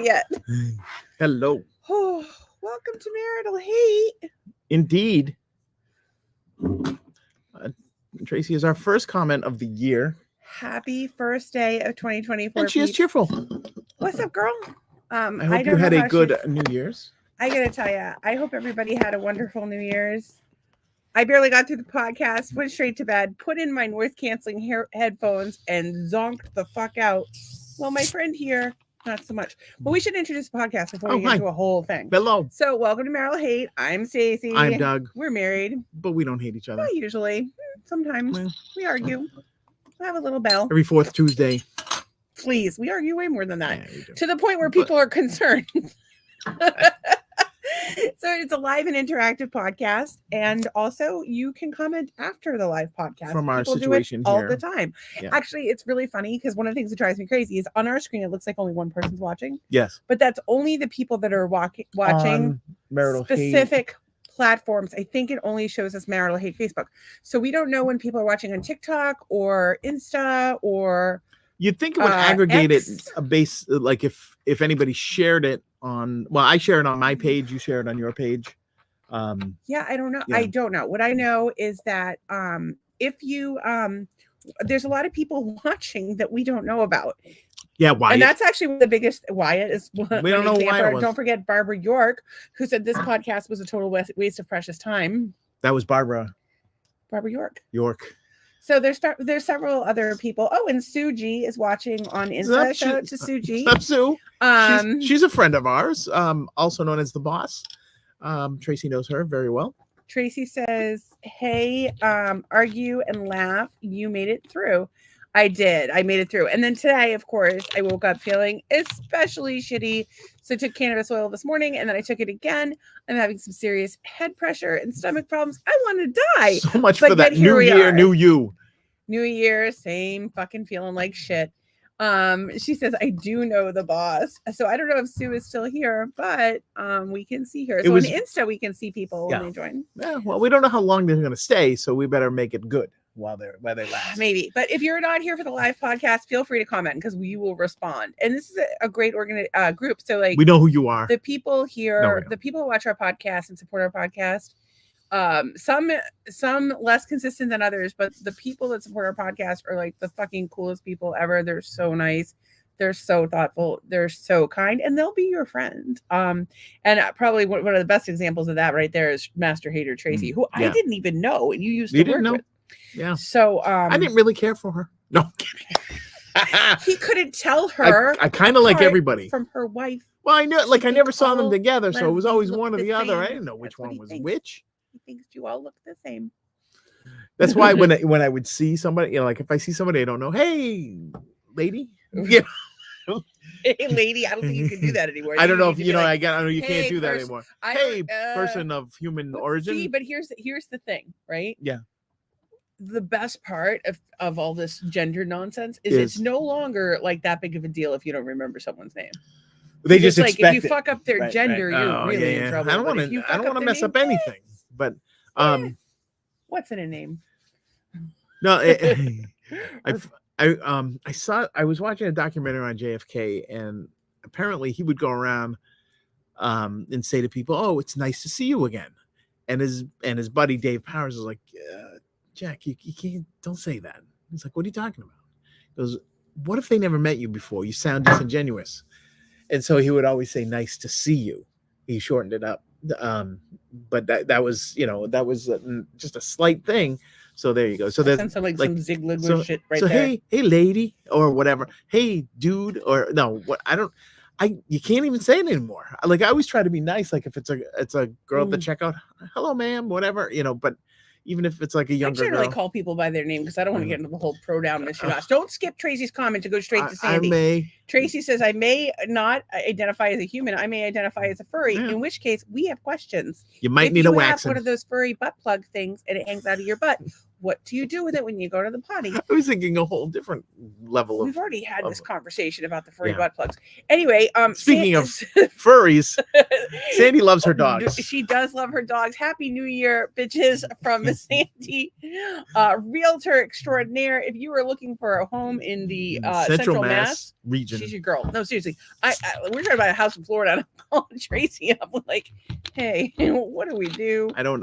yet. Hello. Oh, welcome to Marital Hate. Indeed. Tracy is our first comment of the year. Happy first day of 2024. And she is cheerful. What's up, girl? I hope you had a good New Year's. I gotta tell you, I hope everybody had a wonderful New Year's. I barely got through the podcast, went straight to bed, put in my noise canceling headphones, and zonked the fuck out. Well, my friend here, not so much. But we should introduce the podcast before we get into a whole thing. Hello. So, welcome to Marital Hate. I'm Stacey. I'm Doug. We're married, but we don't hate each other. Not usually. Sometimes we argue. I have a little bell every fourth Tuesday. Please, we argue way more than that. Yeah, to the point where people are concerned. So it's a live and interactive podcast, and also you can comment after the live podcast. From our people situation do it all here. the time. Yeah. Actually, it's really funny because one of the things that drives me crazy is on our screen it looks like only one person's watching. Yes, but that's only the people that are watching Marital specific Hate platforms. I think it only shows us Marital Hate Facebook, so we don't know when people are watching on TikTok or Insta or. You'd think it would aggregate X. it a base, like if anybody shared it on, well, I share it on my page, you share it on your page. Yeah, I don't know. Yeah. I don't know. What I know is that if you there's a lot of people watching that we don't know about. Yeah, Wyatt. And that's actually the biggest. Wyatt is one. We don't know why. Don't forget Barbara York, who said this podcast was a total waste of precious time. That was Barbara York. So there's several other people. Oh, and Sue G is watching on Insta. Shout out to Sue G. What's up, Sue? She's a friend of ours, also known as the boss. Tracy knows her very well. Tracy says, "Hey, argue and laugh. You made it through." I did. I made it through. And then today, of course, I woke up feeling especially shitty. So I took cannabis oil this morning and then I took it again. I'm having some serious head pressure and stomach problems. I want to die. So much for that new year, new you. New year, same fucking feeling like shit. She says, I do know the boss. So I don't know if Sue is still here, but we can see her. So on Insta, we can see people when they join. Yeah, well, we don't know how long they're going to stay, so we better make it good while they last. Maybe. But if you're not here for the live podcast, feel free to comment because we will respond. And this is a great group. So like we know who you are. The people here, the people who watch our podcast and support our podcast. Some less consistent than others, but the people that support our podcast are like the fucking coolest people ever. They're so nice. They're so thoughtful. They're so kind, and they'll be your friend. And probably one of the best examples of that right there is Master Hater Tracy, who I didn't even know, and you used to work with. Yeah. So I didn't really care for her. No. He couldn't tell her. I kind of like everybody from her wife. Well, I know, like I never saw them together, so it was always one or the other. I didn't know which one was which. He thinks you all look the same. That's why when I would see somebody, like if I see somebody I don't know, hey, lady, yeah. Hey, lady, I don't think you can do that anymore. I don't know if you know. I know you can't do that anymore. Hey, person of human origin. See, but here's the thing, right? Yeah. The best part of all this gender nonsense is it's no longer like that big of a deal if you don't remember someone's name. They just like if you fuck up their gender, you're really in trouble. I don't want to mess up anything. But what's in a name? No, I was watching a documentary on JFK, and apparently he would go around and say to people, "Oh, it's nice to see you again," and his buddy Dave Powers is like, "Jack, you can't, don't say that." He's like, "What are you talking about?" He goes, "What if they never met you before? You sound disingenuous." And so he would always say, "Nice to see you." He shortened it up. But that was just a slight thing. So there you go. So that's some Ziegler shit right there. So hey lady or whatever. Hey dude or no, what you can't even say it anymore. Like I always try to be nice. Like if it's a girl at the checkout, hello ma'am, whatever, but even if it's like a younger girl. I generally call people by their name because I don't want to get into the whole pro down mishigas. Don't skip Tracy's comment to go straight to Sandy. Tracy says, I may not identify as a human. I may identify as a furry, in which case we have questions. You might need a wax. One of those furry butt plug things and it hangs out of your butt. what do you do with it when you go to the potty? I was thinking a whole different level We've of. already had this conversation about the furry Yeah. butt plugs. Anyway, Speaking of furries, Sandy loves her dogs. She does love her dogs. Happy New Year, bitches, from Sandy, realtor extraordinaire. If you are looking for a home in the Central Mass region, she's your girl. No, seriously. We're trying to buy a house in Florida, and I'm calling Tracy. I'm like, hey, what do we do? I don't.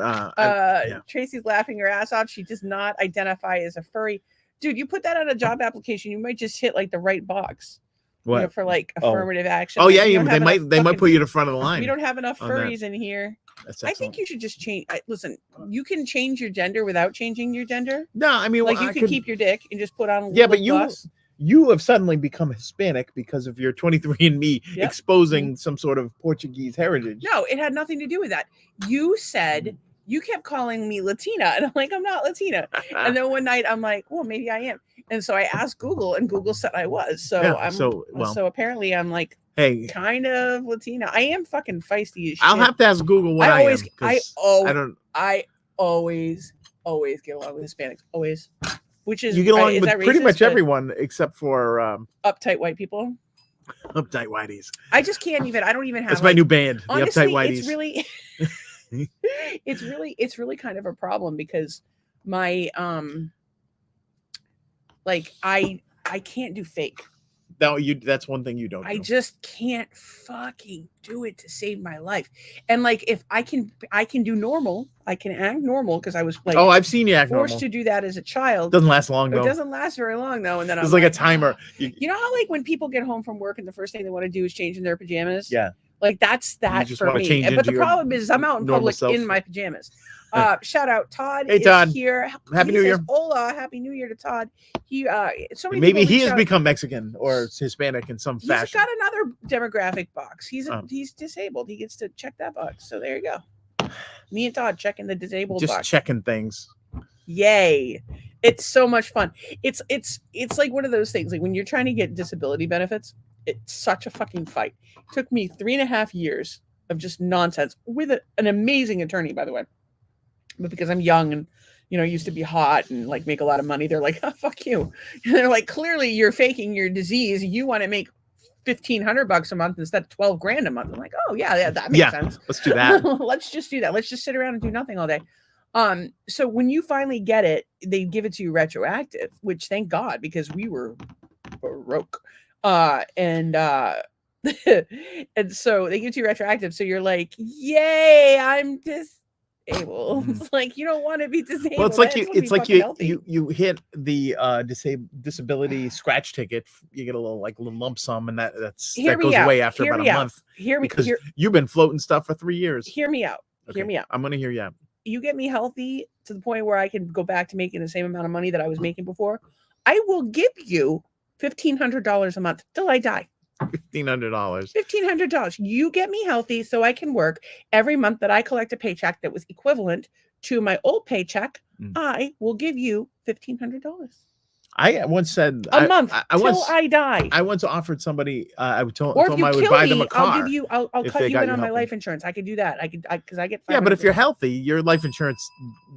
Tracy's laughing her ass off. She does not identify as a furry. Dude, you put that on a job application, you might just hit like the right box. What? You know, for like affirmative action. Oh like, yeah, they might put you to the front of the line. We don't have enough furries in here. I think you should just change. Listen, you can change your gender without changing your gender. No, I mean, like you can keep your dick and just put on. But you have suddenly become Hispanic because of your 23andMe exposing some sort of Portuguese heritage. No, it had nothing to do with that. You said. You kept calling me Latina, and I'm like, I'm not Latina. And then one night I'm like, well, maybe I am. And so I asked Google, and Google said I was. So so apparently I'm like, hey, kind of Latina. I am fucking feisty as shit. I'll have to ask Google what I am. I always get along with Hispanics. Always. Which is you get along with pretty much everyone except for uptight white people. Uptight whiteys. I just can't even. I don't even have. That's my new band. Honestly, the Uptight Whiteys. It's really. it's really kind of a problem because my like I can't do fake. No, that's one thing you don't do. I just can't fucking do it to save my life. And like if I can do normal, I can act normal because I was like I've seen you act forced normal. to do that as a child. Doesn't last long though. It doesn't last very long though. And then it's like a timer. You know how like when people get home from work and the first thing they want to do is change in their pajamas? Yeah. Like that's that for me. But the problem is I'm out in public in my pajamas. Shout out Todd. Hey Todd. Is here. Happy New Year. Hola, happy New Year to Todd. He so many maybe he has become Mexican or Hispanic in some fashion. He's got another demographic box. He's disabled. He gets to check that box. So there you go. Me and Todd checking the disabled box. Just checking things. Yay. It's so much fun. It's like one of those things like when you're trying to get disability benefits, it's such a fucking fight. It took me 3.5 years of just nonsense with an amazing attorney, by the way. But because I'm young and, used to be hot and like make a lot of money, they're like, oh, fuck you. And they're like, clearly you're faking your disease. You want to make $1,500 a month instead of $12,000 a month. I'm like, oh yeah, that makes sense. Let's do that. Let's just do that. Let's just sit around and do nothing all day. So when you finally get it, they give it to you retroactive, which thank God, because we were broke. And so they give it to you retroactive. So you're like, yay, I'm disabled. It's like, you don't want to be disabled. Well, it's like you hit the disability scratch ticket. You get a little lump sum, and that goes away after about a month. Because you've been floating stuff for 3 years. Hear me out. Okay. Hear me out. I'm going to hear you out. You get me healthy to the point where I can go back to making the same amount of money that I was making before. I will give you $1,500 a month till I die. $1,500. $1,500. You get me healthy so I can work every month that I collect a paycheck that was equivalent to my old paycheck. I will give you $1,500. I once said a month till I die. I once offered somebody. I told them I would buy them a car. I'll give you. I'll cut you in on my life insurance. I could do that. Because I get. Yeah, but if you're healthy, your life insurance,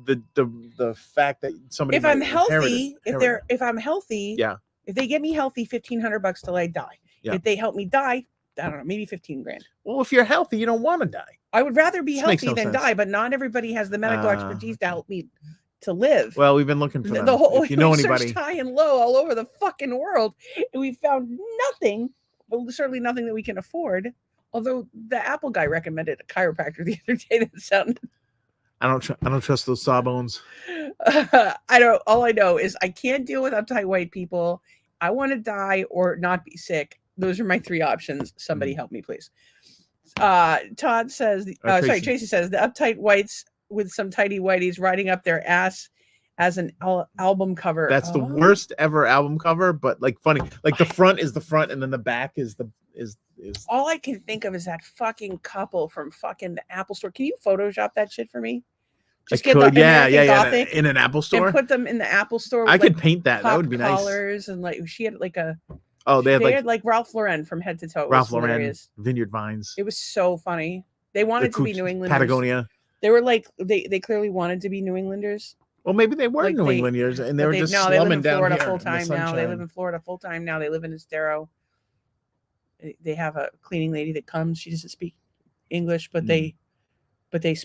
the fact that somebody. If I'm healthy, if I'm healthy, yeah. If they get me healthy, $1,500 till I die. Yeah. If they help me die, I don't know, maybe $15,000. Well, if you're healthy, you don't want to die. I would rather be healthy than die, but not everybody has the medical expertise to help me to live. Well, we've been looking for them. If you know anybody, high and low all over the fucking world, and we found nothing. Well, certainly nothing that we can afford. Although the Apple guy recommended a chiropractor the other day that sounded. I don't trust those sawbones. All I know is I can't deal with uptight white people. I want to die or not be sick. Those are my 3 options. Somebody help me, please. Todd says, Tracy says the uptight whites with some tidy whiteys riding up their ass as an album cover. That's the worst ever album cover, but funny. The front is the front and then the back is all I can think of is that fucking couple from fucking the Apple store. Can you Photoshop that shit for me? Just get the Gothic in an Apple store and put them in the Apple store. I could paint that. That would be nice. Collars and she had they had Ralph Lauren from head to toe. Ralph Lauren, Vineyard Vines. It was so funny. They wanted to be New Englanders. Patagonia. They were they clearly wanted to be New Englanders. Well, maybe they were Like New they- Englanders, and they But were just they live slumming in down Florida here full in the time now. They live sunshine. in Florida full time now. They live in Estero. They have a cleaning lady that comes. She doesn't speak English, but they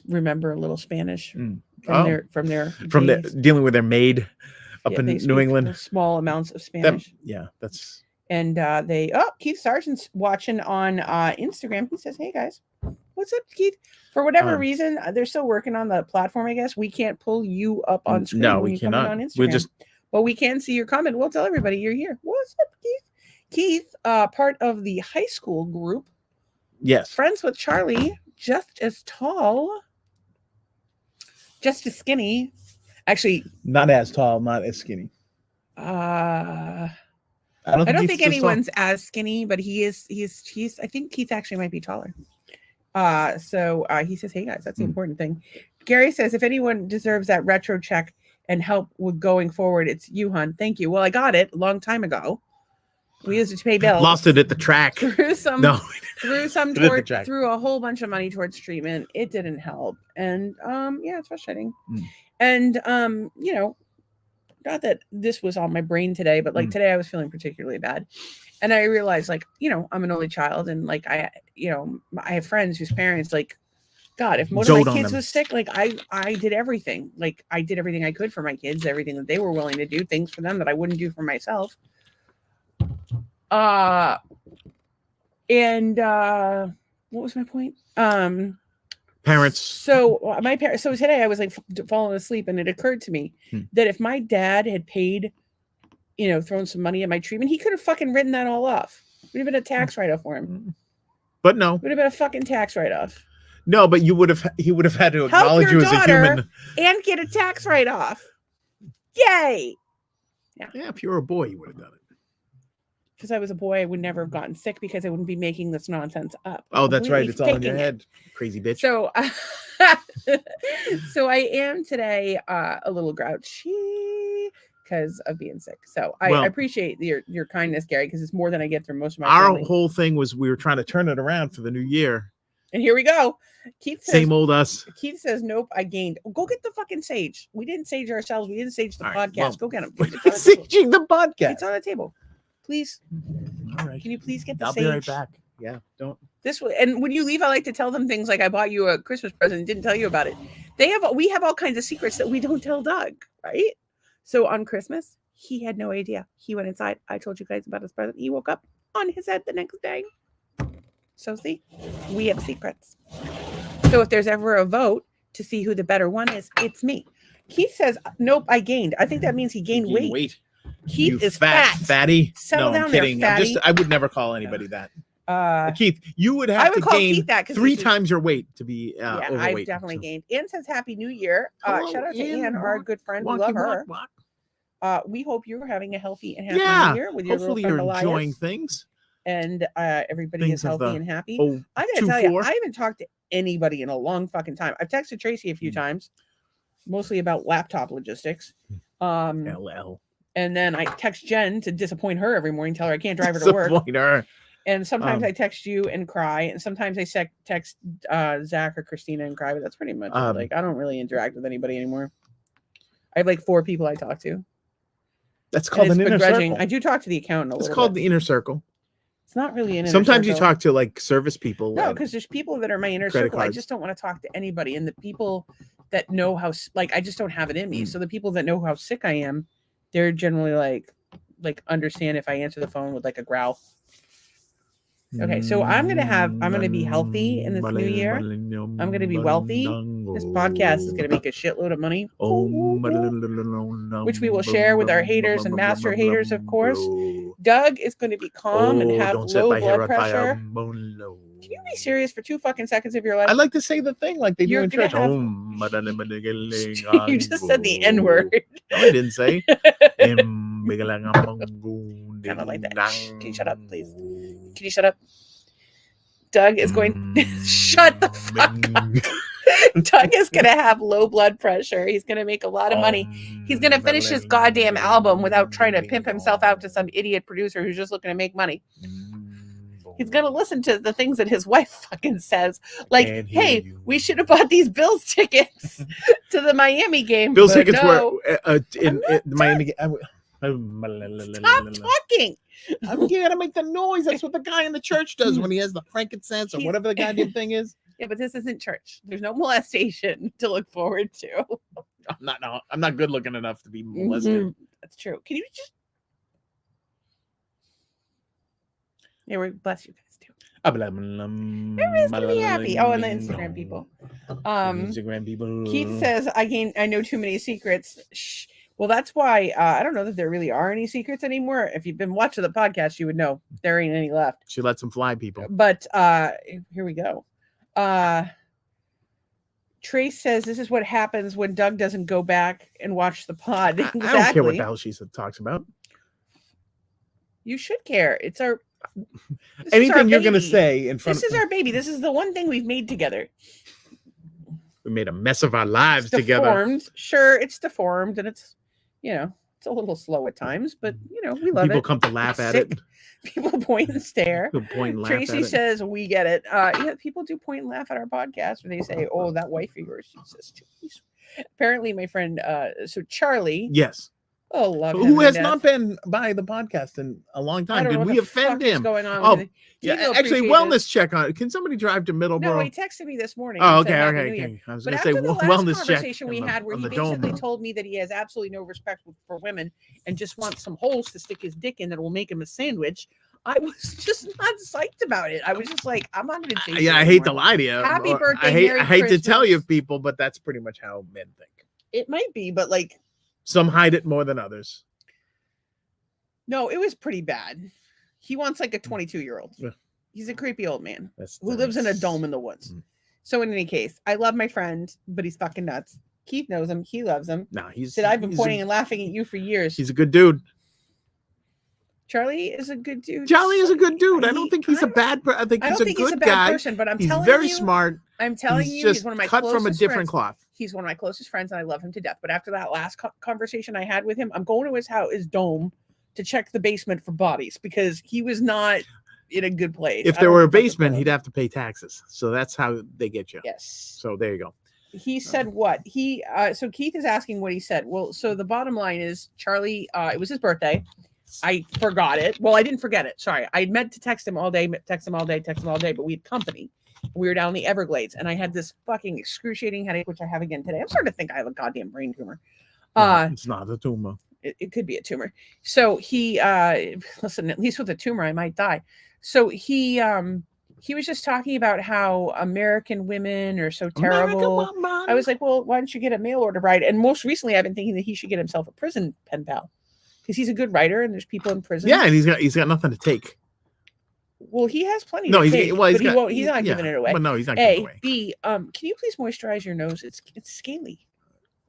remember a little Spanish from from days. dealing with their maid up in they New England. small amounts of Spanish. That's. And Keith Sargent's watching on Instagram. He says, "Hey guys, what's up, Keith?" For whatever reason, they're still working on the platform. I guess we can't pull you up on screen when you come in on Instagram. But we can see your comment. We'll tell everybody you're here. What's up, Keith? Keith, part of the high school group. Yes. Friends with Charlie, just as tall, just as skinny. Actually, not as tall, not as skinny. I don't think anyone's as skinny, but he's I think Keith actually might be taller. So he says, "Hey guys, that's the important thing." Gary says, "If anyone deserves that retro check and help with going forward, it's you, hon. Thank you." Well, I got it a long time ago. We used it to pay bills. Lost it at the track. Threw a whole bunch of money towards treatment. It didn't help, and it's frustrating. And not that this was on my brain today, but like today I was feeling particularly bad, and I realized I'm an only child, and like I have friends whose parents God, if one of my kids was sick, I did everything. Like I did everything I could for my kids, everything that they were willing to do, things for them that I wouldn't do for myself. What was my point? Parents. So my parents. So today I was falling asleep, and it occurred to me that if my dad had paid, thrown some money at my treatment, he could have fucking written that all off. It would have been a tax write-off for him. But no, it would have been a fucking tax write-off. No, but he would have had to acknowledge you as a human and get a tax write-off. Yay! Yeah, if you were a boy, you would have done it. Because I was a boy, I would never have gotten sick because I wouldn't be making this nonsense up. Oh, that's right. It's all in your head, crazy bitch. So, so I am today a little grouchy because of being sick. So I appreciate your kindness, Gary, because it's more than I get through most of my family. Whole thing was we were trying to turn it around for the new year. And here we go. Keith says, same old us. Keith says, "Nope, I gained." Go get the fucking sage. We didn't sage ourselves. We didn't sage the podcast. Go get him. Saging the podcast. It's on the table. Please. All right. Can you please get the sage? I'll be right back. Yeah. Don't. This way, and when you leave, I like to tell them things like, "I bought you a Christmas present and didn't tell you about it." We have all kinds of secrets that we don't tell Doug, right? So on Christmas, he had no idea. He went inside. I told you guys about his present. He woke up on his head the next day. So see, we have secrets. So if there's ever a vote to see who the better one is, it's me. Keith says, "Nope, I gained." I think that means he gained weight. Keith is fatty. Settle down, I'm kidding. there, fatty. I would never call anybody that. Keith, you would have to gain that 3 times your weight to be overweight. I've definitely gained. Ann says, "Happy New Year." Shout out to Ann, our good friend. We love her. We hope you're having a healthy and happy New Year with your hopefully little friend you're enjoying things. And everybody is healthy and happy. I gotta tell you, I haven't talked to anybody in a long fucking time. I've texted Tracy a few times, mostly about laptop logistics. LL. And then I text Jen to disappoint her every morning, tell her I can't drive her to work. Disappoint her. And sometimes I text you and cry, and sometimes I text Zach or Christina and cry. But that's pretty much it. I don't really interact with anybody anymore. I have 4 people I talk to. That's called an inner circle. I do talk to the accountant a little bit. It's called the inner circle. It's not really an inner Sometimes circle. you talk to service people. No, because there's people that are my inner circle. I just don't want to talk to anybody. And the people that know how, I just don't have it in me. So the people that know how sick I am, they're generally understand if I answer the phone with a growl. Okay, so I'm gonna be healthy in this new year. I'm gonna be wealthy. This podcast is gonna make a shitload of money, which we will share with our haters and master haters, of course. Doug is going to be calm and have low blood pressure. Can you be serious for 2 fucking seconds of your life? I like to say the thing like they do in church. You just said the N-word. No, I didn't say. Kind of like that. Can you shut up, please? Can you shut up? Doug is going. Shut the fuck up. Doug is going to have low blood pressure. He's going to make a lot of money. He's going to finish his goddamn album without trying to pimp himself out to some idiot producer who's just looking to make money. He's gonna listen to the things that his wife fucking says. Like, Can't hear hey, you. we should have bought these Bills tickets to the Miami game. Bills but tickets no. were in I'm the Miami game. Stop talking. I'm gonna make the noise. That's what the guy in the church does when he has the frankincense or whatever the goddamn thing is. Yeah, but this isn't church. There's no molestation to look forward to. I'm not good looking enough to be molested. That's true. Can you just? Yeah, we bless you guys too. Everybody's gonna be happy. Oh, and the Instagram people. Instagram people. Keith says, I know too many secrets. Shh. Well, that's why I don't know that there really are any secrets anymore. If you've been watching the podcast, you would know there ain't any left. She lets them fly, people. But here we go. Trace says this is what happens when Doug doesn't go back and watch the pod. Exactly. I don't care what the hell she talks about. You should care. It's our anything you're gonna say in front. This is our baby. This is the one thing we've made together. We made a mess of our lives it's together. Deformed. Sure, it's deformed and it's it's a little slow at times, but we love People it. come to laugh at it. People point and stare. Point and laugh Tracy at it. says, we get it. Yeah, people do point and laugh at our podcast, or they say, oh, that wife of yours, she says, geez. Apparently, my friend, so Charlie. Yes. Oh, love him. Who has not been by the podcast in a long time? Did we offend him? Going on oh, yeah. Actually, wellness check on it. Can somebody drive to Middleborough? No, he texted me this morning. Oh, okay. I was going to say wellness check. Conversation we had where he basically told me that he has absolutely no respect for women and just wants some holes to stick his dick in that will make him a sandwich. I was just not psyched about it. I was just like, I'm not going to say. Yeah, I hate to lie to you. Happy birthday! I hate to tell you, people, but that's pretty much how men think. It might be, but like some hide it more than others. No, it was pretty bad. He wants like a 22-year-old. Yeah. He's a creepy old man who lives in a dome in the woods. So in any case, I love my friend, but he's fucking nuts. Keith knows him. He loves him. No, I've been pointing and laughing at you for years. He's a good dude. Charlie is a good dude. Charlie is a good dude. I don't think he's a bad person. I think he's a good guy. Person, but he's very smart. I'm telling you, just he's one of my cut from a different cloth. He's one of my closest friends, and I love him to death. But after that last conversation I had with him, I'm going to his dome to check the basement for bodies because he was not in a good place. If there were a basement, he'd have to pay taxes. So that's how they get you. Yes. So there you go. He said what? So Keith is asking what he said. Well, so the bottom line is Charlie, it was his birthday. I forgot it. Well, I didn't forget it. Sorry. I meant to text him all day, but we had company. We were down in the Everglades and I had this fucking excruciating headache, which I have again today. I'm starting to think I have a goddamn brain tumor. No, it's not a tumor. It could be a tumor. So he listen, at least with a tumor, I might die. So he was just talking about how American women are so terrible. I was like, well, why don't you get a mail order bride? And most recently I've been thinking that he should get himself a prison pen pal. Because he's a good writer and there's people in prison. Yeah, and he's got nothing to take. Well, he has plenty to take, he's not giving it away. But no, he's not giving it away. B, can you please moisturize your nose? It's scaly.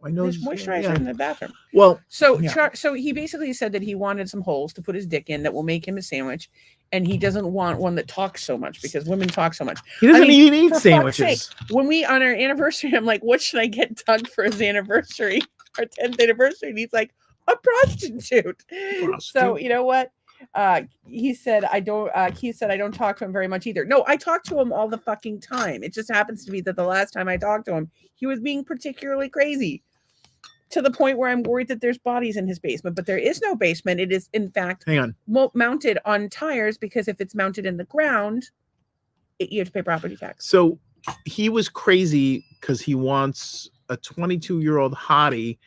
My nose, there's moisturizer in the bathroom. Well, so so he basically said that he wanted some holes to put his dick in that will make him a sandwich, and he doesn't want one that talks so much because women talk so much. He doesn't even eat sandwiches. Sake, when we on our anniversary, I'm like, what should I get Doug for his anniversary, our 10th anniversary? And he's like, a prostitute. So you know what? He said I don't talk to him very much either. No, I talk to him all the fucking time. It just happens to be that the last time I talked to him, he was being particularly crazy to the point where I'm worried that there's bodies in his basement, but there is no basement. It is in fact mounted on tires because if it's mounted in the ground, you have to pay property tax. So he was crazy because he wants a 22-year-old hottie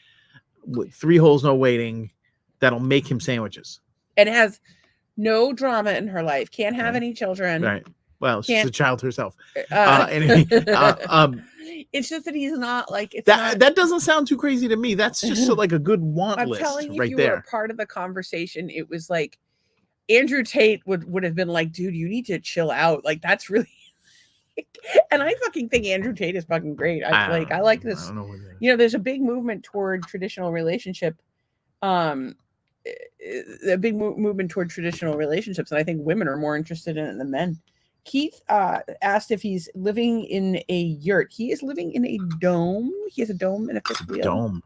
with 3 holes, no waiting, that'll make him sandwiches. And has no drama in her life. Can't have any children. Right. Well, she's a child herself. Anyway, it's just that he's not like that doesn't sound too crazy to me. That's just like a good want list right there. Were part of the conversation. It was like Andrew Tate would have been like, dude, you need to chill out. Like that's really and I fucking think Andrew Tate is fucking great. I like this. I don't know there's a big movement toward traditional relationship. A big movement toward traditional relationships, and I think women are more interested in it than men. Keith asked if he's living in a yurt. He is living in a dome. He has a dome and a fifth wheel. Dome.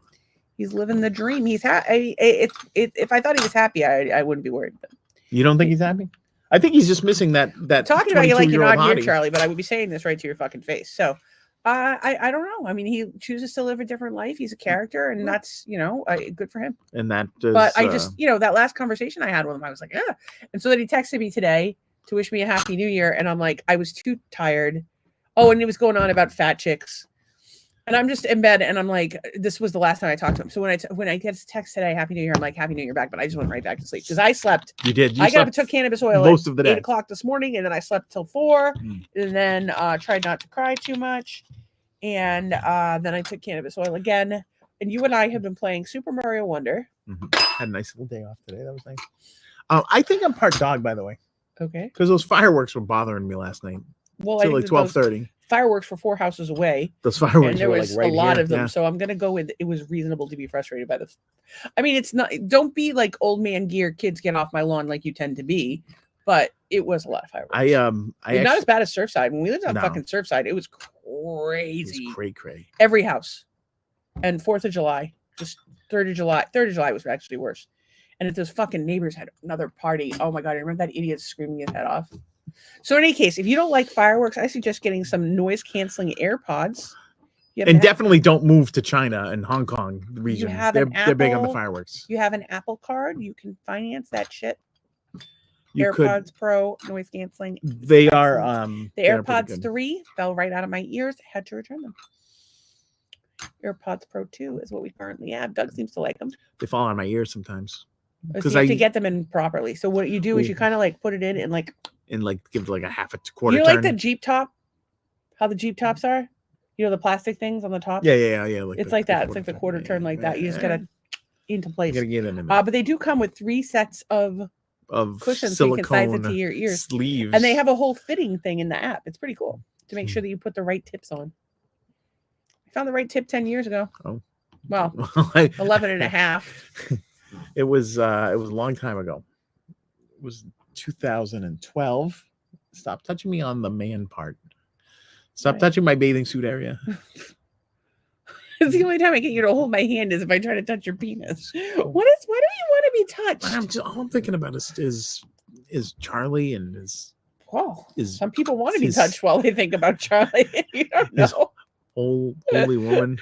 He's living the dream. He's if I thought he was happy, I wouldn't be worried. But you don't think he's happy? I think he's just missing that Talking about you like you're 22-year-old not here, hottie. Charlie, but I would be saying this right to your fucking face. So, I don't know. I mean, he chooses to live a different life. He's a character, and that's good for him. And that is, But I just that last conversation I had with him, I was like, yeah. And so then he texted me today to wish me a happy new year, and I'm like, I was too tired. Oh, and he was going on about fat chicks. And I'm just in bed, and I'm like, this was the last time I talked to him. So when I get a text today, Happy New Year, I'm like, Happy New Year back. But I just went right back to sleep because I slept. You did. I got up and took cannabis oil most at of the day. 8:00 this morning, and then I slept till 4, and then tried not to cry too much, and then I took cannabis oil again. And you and I have been playing Super Mario Wonder. Had a nice little day off today. That was nice. I think I'm part dog, by the way. Okay. Because those fireworks were bothering me last night. Well, Till like 12:30. Fireworks were 4 houses away. Those fireworks and there were was like right a lot here. of them. Yeah. So I'm gonna go with it was reasonable to be frustrated by the. I mean, it's not. Don't be like old man gear. Kids get off my lawn like you tend to be, but it was a lot of fireworks. Not as bad as Surfside. When we lived on fucking Surfside, it was crazy. It was cray. Every house, and 4th of July, just 3rd of July. 3rd of July was actually worse. And if those fucking neighbors had another party, oh my god! I remember that idiot screaming his head off. So in any case, if you don't like fireworks, I suggest getting some noise canceling AirPods. And definitely don't move to China and Hong Kong region. They're big on the fireworks. You have an Apple card. You can finance that shit. You AirPods Pro noise canceling. They are the AirPods 3 fell right out of my ears. I had to return them. AirPods Pro 2 is what we currently have. Doug seems to like them. They fall on my ears sometimes. Because you have to get them in properly. So what you do is you kind of like put it in and like give it like a half a quarter. You know, like the Jeep top, how the Jeep tops are. You know the plastic things on the top. Yeah. It's like that. It's like the quarter turn like that. You just gotta into place. You gotta get in but they do come with 3 sets of cushions so you can size it to your ears. Sleeves. And they have a whole fitting thing in the app. It's pretty cool to make sure that you put the right tips on. I found the right tip 10 years ago. Oh. Well, 11 and a half. It was a long time ago. It was 2012. Stop touching me on the man part. Stop touching my bathing suit area. It's the only time I get you to hold my hand is if I try to touch your penis. Why do you want to be touched? All I'm thinking about is Charlie and some people want to be touched while they think about Charlie. You don't know. Holy woman.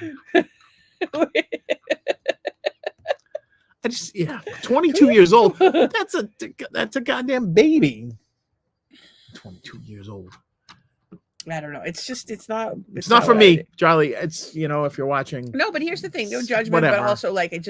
22 years old. That's a goddamn baby. 22 years old. I don't know. It's not for me, Charlie. It's if you're watching. No, but here's the thing: no judgment, but also like it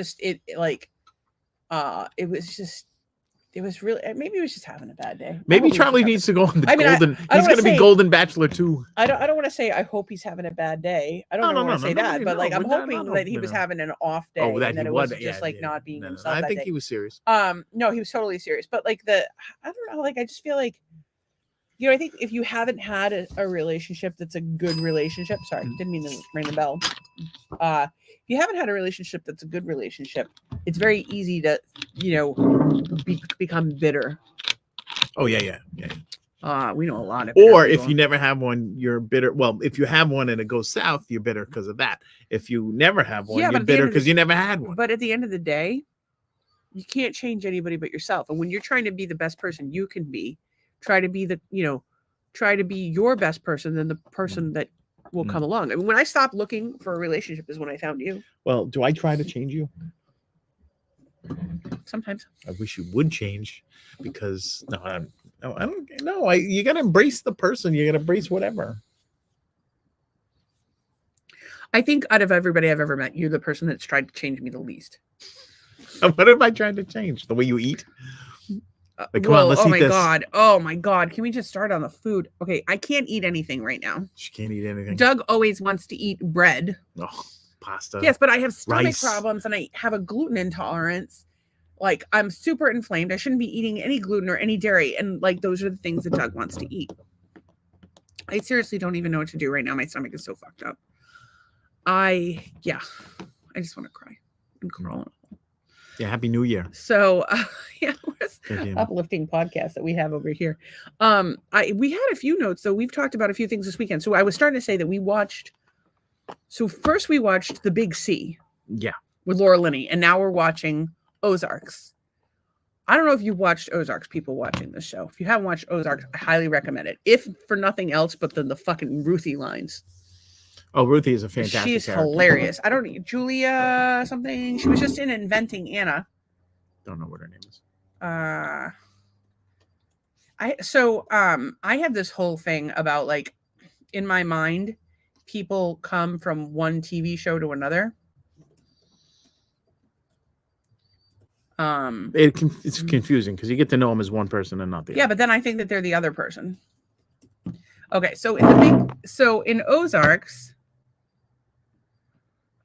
was really maybe he was just having a bad day. Maybe Charlie needs to go on the golden. He's going to be Golden Bachelor too. I don't want to say I hope he's having a bad day. I don't want to say that, but like I'm hoping that he was having an off day and that it wasn't just like not being himself. I think he was serious. No, he was totally serious. But like I don't know. Like I just feel like. I think if you haven't had a relationship that's a good relationship, sorry, didn't mean to ring the bell. If you haven't had a relationship that's a good relationship, it's very easy to, become bitter. Oh, yeah. We know a lot of Or if you never have one, you're bitter. Well, if you have one and it goes south, you're bitter because of that. If you never have one, you're bitter because you never had one. But at the end of the day, you can't change anybody but yourself. And when you're trying to be the best person you can be, try to be your best person than the person that will come along. I mean, when I stopped looking for a relationship is when I found you. Well, do I try to change you? Sometimes. I wish you would change because I don't know. You got to embrace the person. You got to embrace whatever. I think out of everybody I've ever met, you're the person that's tried to change me the least. What have I tried to change? The way you eat? Like, come on, let's eat this. Oh my God. Can we just start on the food? Okay, I can't eat anything right now. She can't eat anything. Doug always wants to eat bread. Oh, pasta. Yes, but I have stomach problems and I have a gluten intolerance. Like, I'm super inflamed. I shouldn't be eating any gluten or any dairy. And like, those are the things that Doug wants to eat. I seriously don't even know what to do right now. My stomach is so fucked up. I just want to cry and crawl. Yeah, Happy New Year. So, uplifting podcast that we have over here. We had a few notes, so we've talked about a few things this weekend. So I was starting to say that first we watched The Big C. Yeah. With Laura Linney, and now we're watching Ozarks. I don't know if you watched Ozarks, people watching this show. If you haven't watched Ozarks, I highly recommend it. If for nothing else but the fucking Ruthie lines. Oh, Ruthie is a fantastic She's character. hilarious. I don't know, Julia something. She was just in Inventing Anna. Don't know what her name is. I have this whole thing about like in my mind, people come from one TV show to another. It's confusing because you get to know them as one person and not the other. Yeah, but then I think that they're the other person. Okay, so in Ozarks,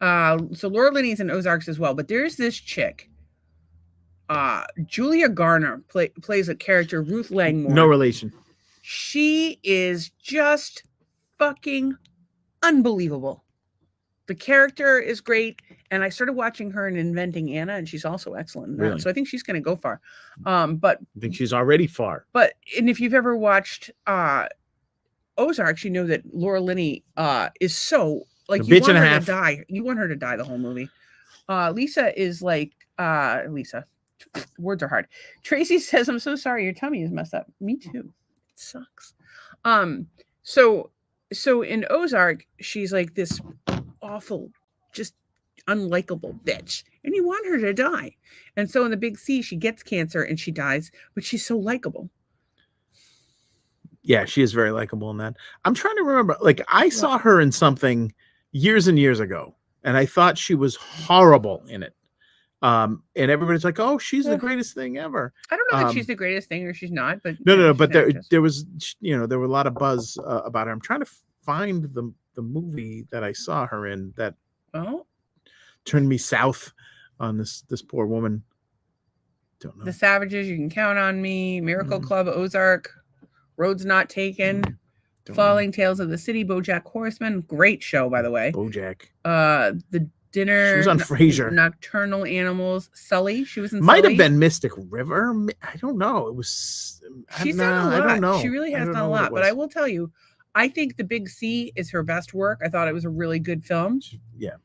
so Laura Linney's in Ozarks as well, but there's this chick, Julia Garner plays a character, Ruth Langmore. No relation. She is just fucking unbelievable. The character is great, and I started watching her in Inventing Anna, and she's also excellent in that. Really? So I think she's going to go far. But I think she's already far. And if you've ever watched Ozarks, you know that Laura Linney is so like you want her to die. You want her to die the whole movie. Lisa is like Lisa. Words are hard. Tracy says, "I'm so sorry, your tummy is messed up." Me too. It sucks. So in Ozark, she's like this awful, just unlikable bitch, and you want her to die. And so in the Big C, she gets cancer and she dies, but she's so likable. Yeah, she is very likable in that. I'm trying to remember. Like I saw her in something years and years ago, and I thought she was horrible in it. And everybody's like, "Oh, she's the greatest thing ever." I don't know if she's the greatest thing or she's not, but no. But there was, there were a lot of buzz about her. I'm trying to find the movie that I saw her in that turned me south on this poor woman. Don't know. The Savages, You Can Count on Me, Miracle Club, Ozark, Roads Not Taken, Falling Tales of the City, BoJack Horseman, great show by the way. BoJack. The Dinner. She was on Frasier. Nocturnal Animals. Sully. She was in. Might Sully. have been Mystic River. I don't know. It was. She's done a lot. I don't know. She really has done a lot. But I will tell you, I think The Big C is her best work. I thought it was a really good film. Yeah.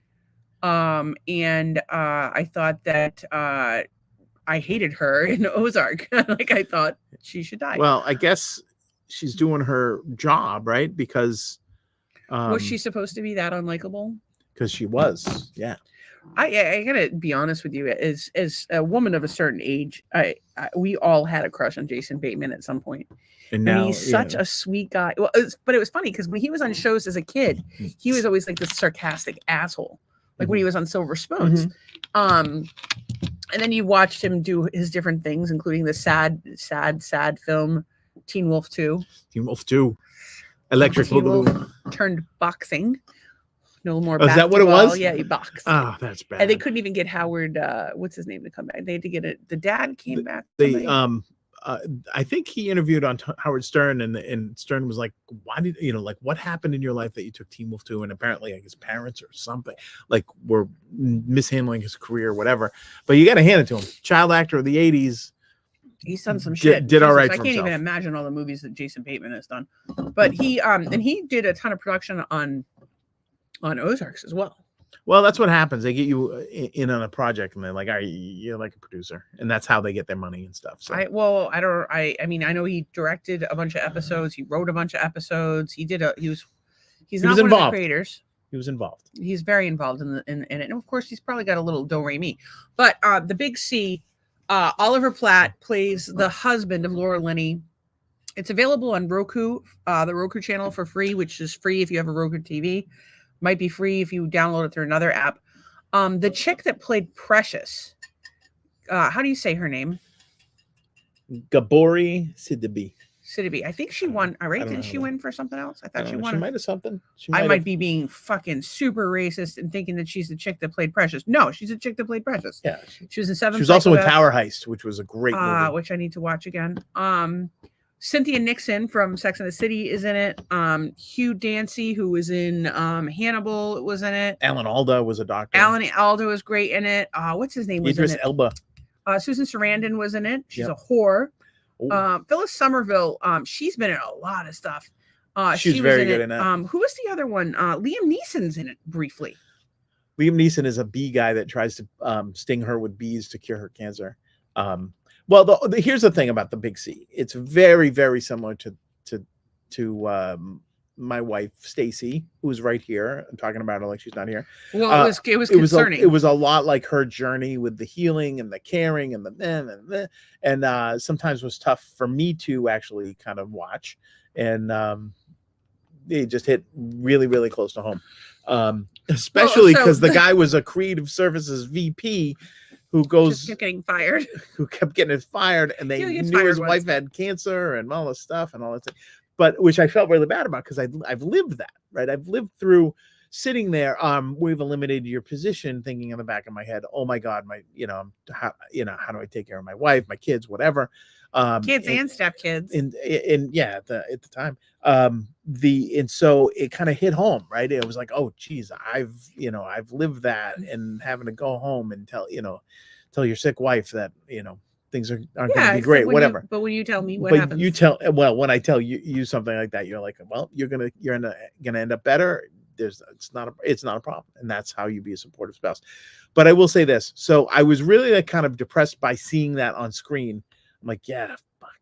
And I thought that I hated her in Ozark. Like I thought she should die. Well, I guess she's doing her job, right? Because was she supposed to be that unlikable? Because she was, yeah. I gotta be honest with you. As a woman of a certain age, we all had a crush on Jason Bateman at some point. And now he's such a sweet guy. Well, but it was funny because when he was on shows as a kid, he was always like this sarcastic asshole. Like when he was on Silver Spoons. And then you watched him do his different things, including the sad film Teen Wolf 2. Teen Wolf 2. Electric Boogaloo. Turned boxing. No more. Oh, is that what it was? Yeah, he boxed. Oh, that's bad. And they couldn't even get Howard. What's his name to come back? They had to get it. The dad came back. I think he interviewed on Howard Stern, and Stern was like, "Why did what happened in your life that you took Teen Wolf to?" And apparently, like his parents or something, like were mishandling his career, or whatever. But you got to hand it to him. Child actor of the '80s. He's done some shit. Did all right. I can't even imagine all the movies that Jason Bateman has done. But he did a ton of production on Ozarks as well. Well, that's what happens. They get you in on a project, and they're like, "All right, you're like a producer," and that's how they get their money and stuff. So. I mean, I know he directed a bunch of episodes. He wrote a bunch of episodes. He's not one of the creators. He was involved. He's very involved in it, and of course, he's probably got a little do-re-mi. But the Big C, Oliver Platt plays the husband of Laura Linney. It's available on Roku, the Roku channel for free, which is free if you have a Roku TV. Might be free if you download it through another app. The chick that played Precious, how do you say her name? Gabori Sidibe. I think she won. Right? Didn't she win for something else? I thought she won. She might have something. I might be being fucking super racist and thinking that she's the chick that played Precious. No, she's the chick that played Precious. Yeah. She was in Seven. She was also in Tower Heist, which was a great movie. Which I need to watch again. Cynthia Nixon from Sex and the City is in it. Hugh Dancy, who was in Hannibal, was in it. Alan Alda was a doctor. Alan Alda was great in it. What's his name? Idris Elba. Susan Sarandon was in it. She's a whore. Phyllis Somerville, she's been in a lot of stuff. She's very good in that. Who was the other one? Liam Neeson's in it briefly. Liam Neeson is a bee guy that tries to sting her with bees to cure her cancer. Well, here's the thing about the Big C. It's very, very similar to my wife Stacy, who's right here. I'm talking about her like she's not here. Well, Uh, it was concerning. it was a lot like her journey with the healing and the caring and and sometimes was tough for me to actually kind of watch, and it just hit really, really close to home. Especially because the guy was a creative services VP who just kept getting fired. Who kept getting fired, and they knew his wife had cancer and all this stuff and all that stuff. But which I felt really bad about because I've lived that, right? I've lived through sitting there. We've eliminated your position, thinking in the back of my head, oh my God, how do I take care of my wife, my kids, whatever. Kids and stepkids. And yeah, at the time. And so it kind of hit home, right? It was like, oh geez, I've lived that, and having to go home and tell your sick wife that things aren't going to be great, whatever. But when you tell me what happens, when I tell you something like that, you're like, well, you're gonna end up better. It's not a problem, and that's how you be a supportive spouse. But I will say this: so I was really like kind of depressed by seeing that on screen. I'm like, yeah, fuck,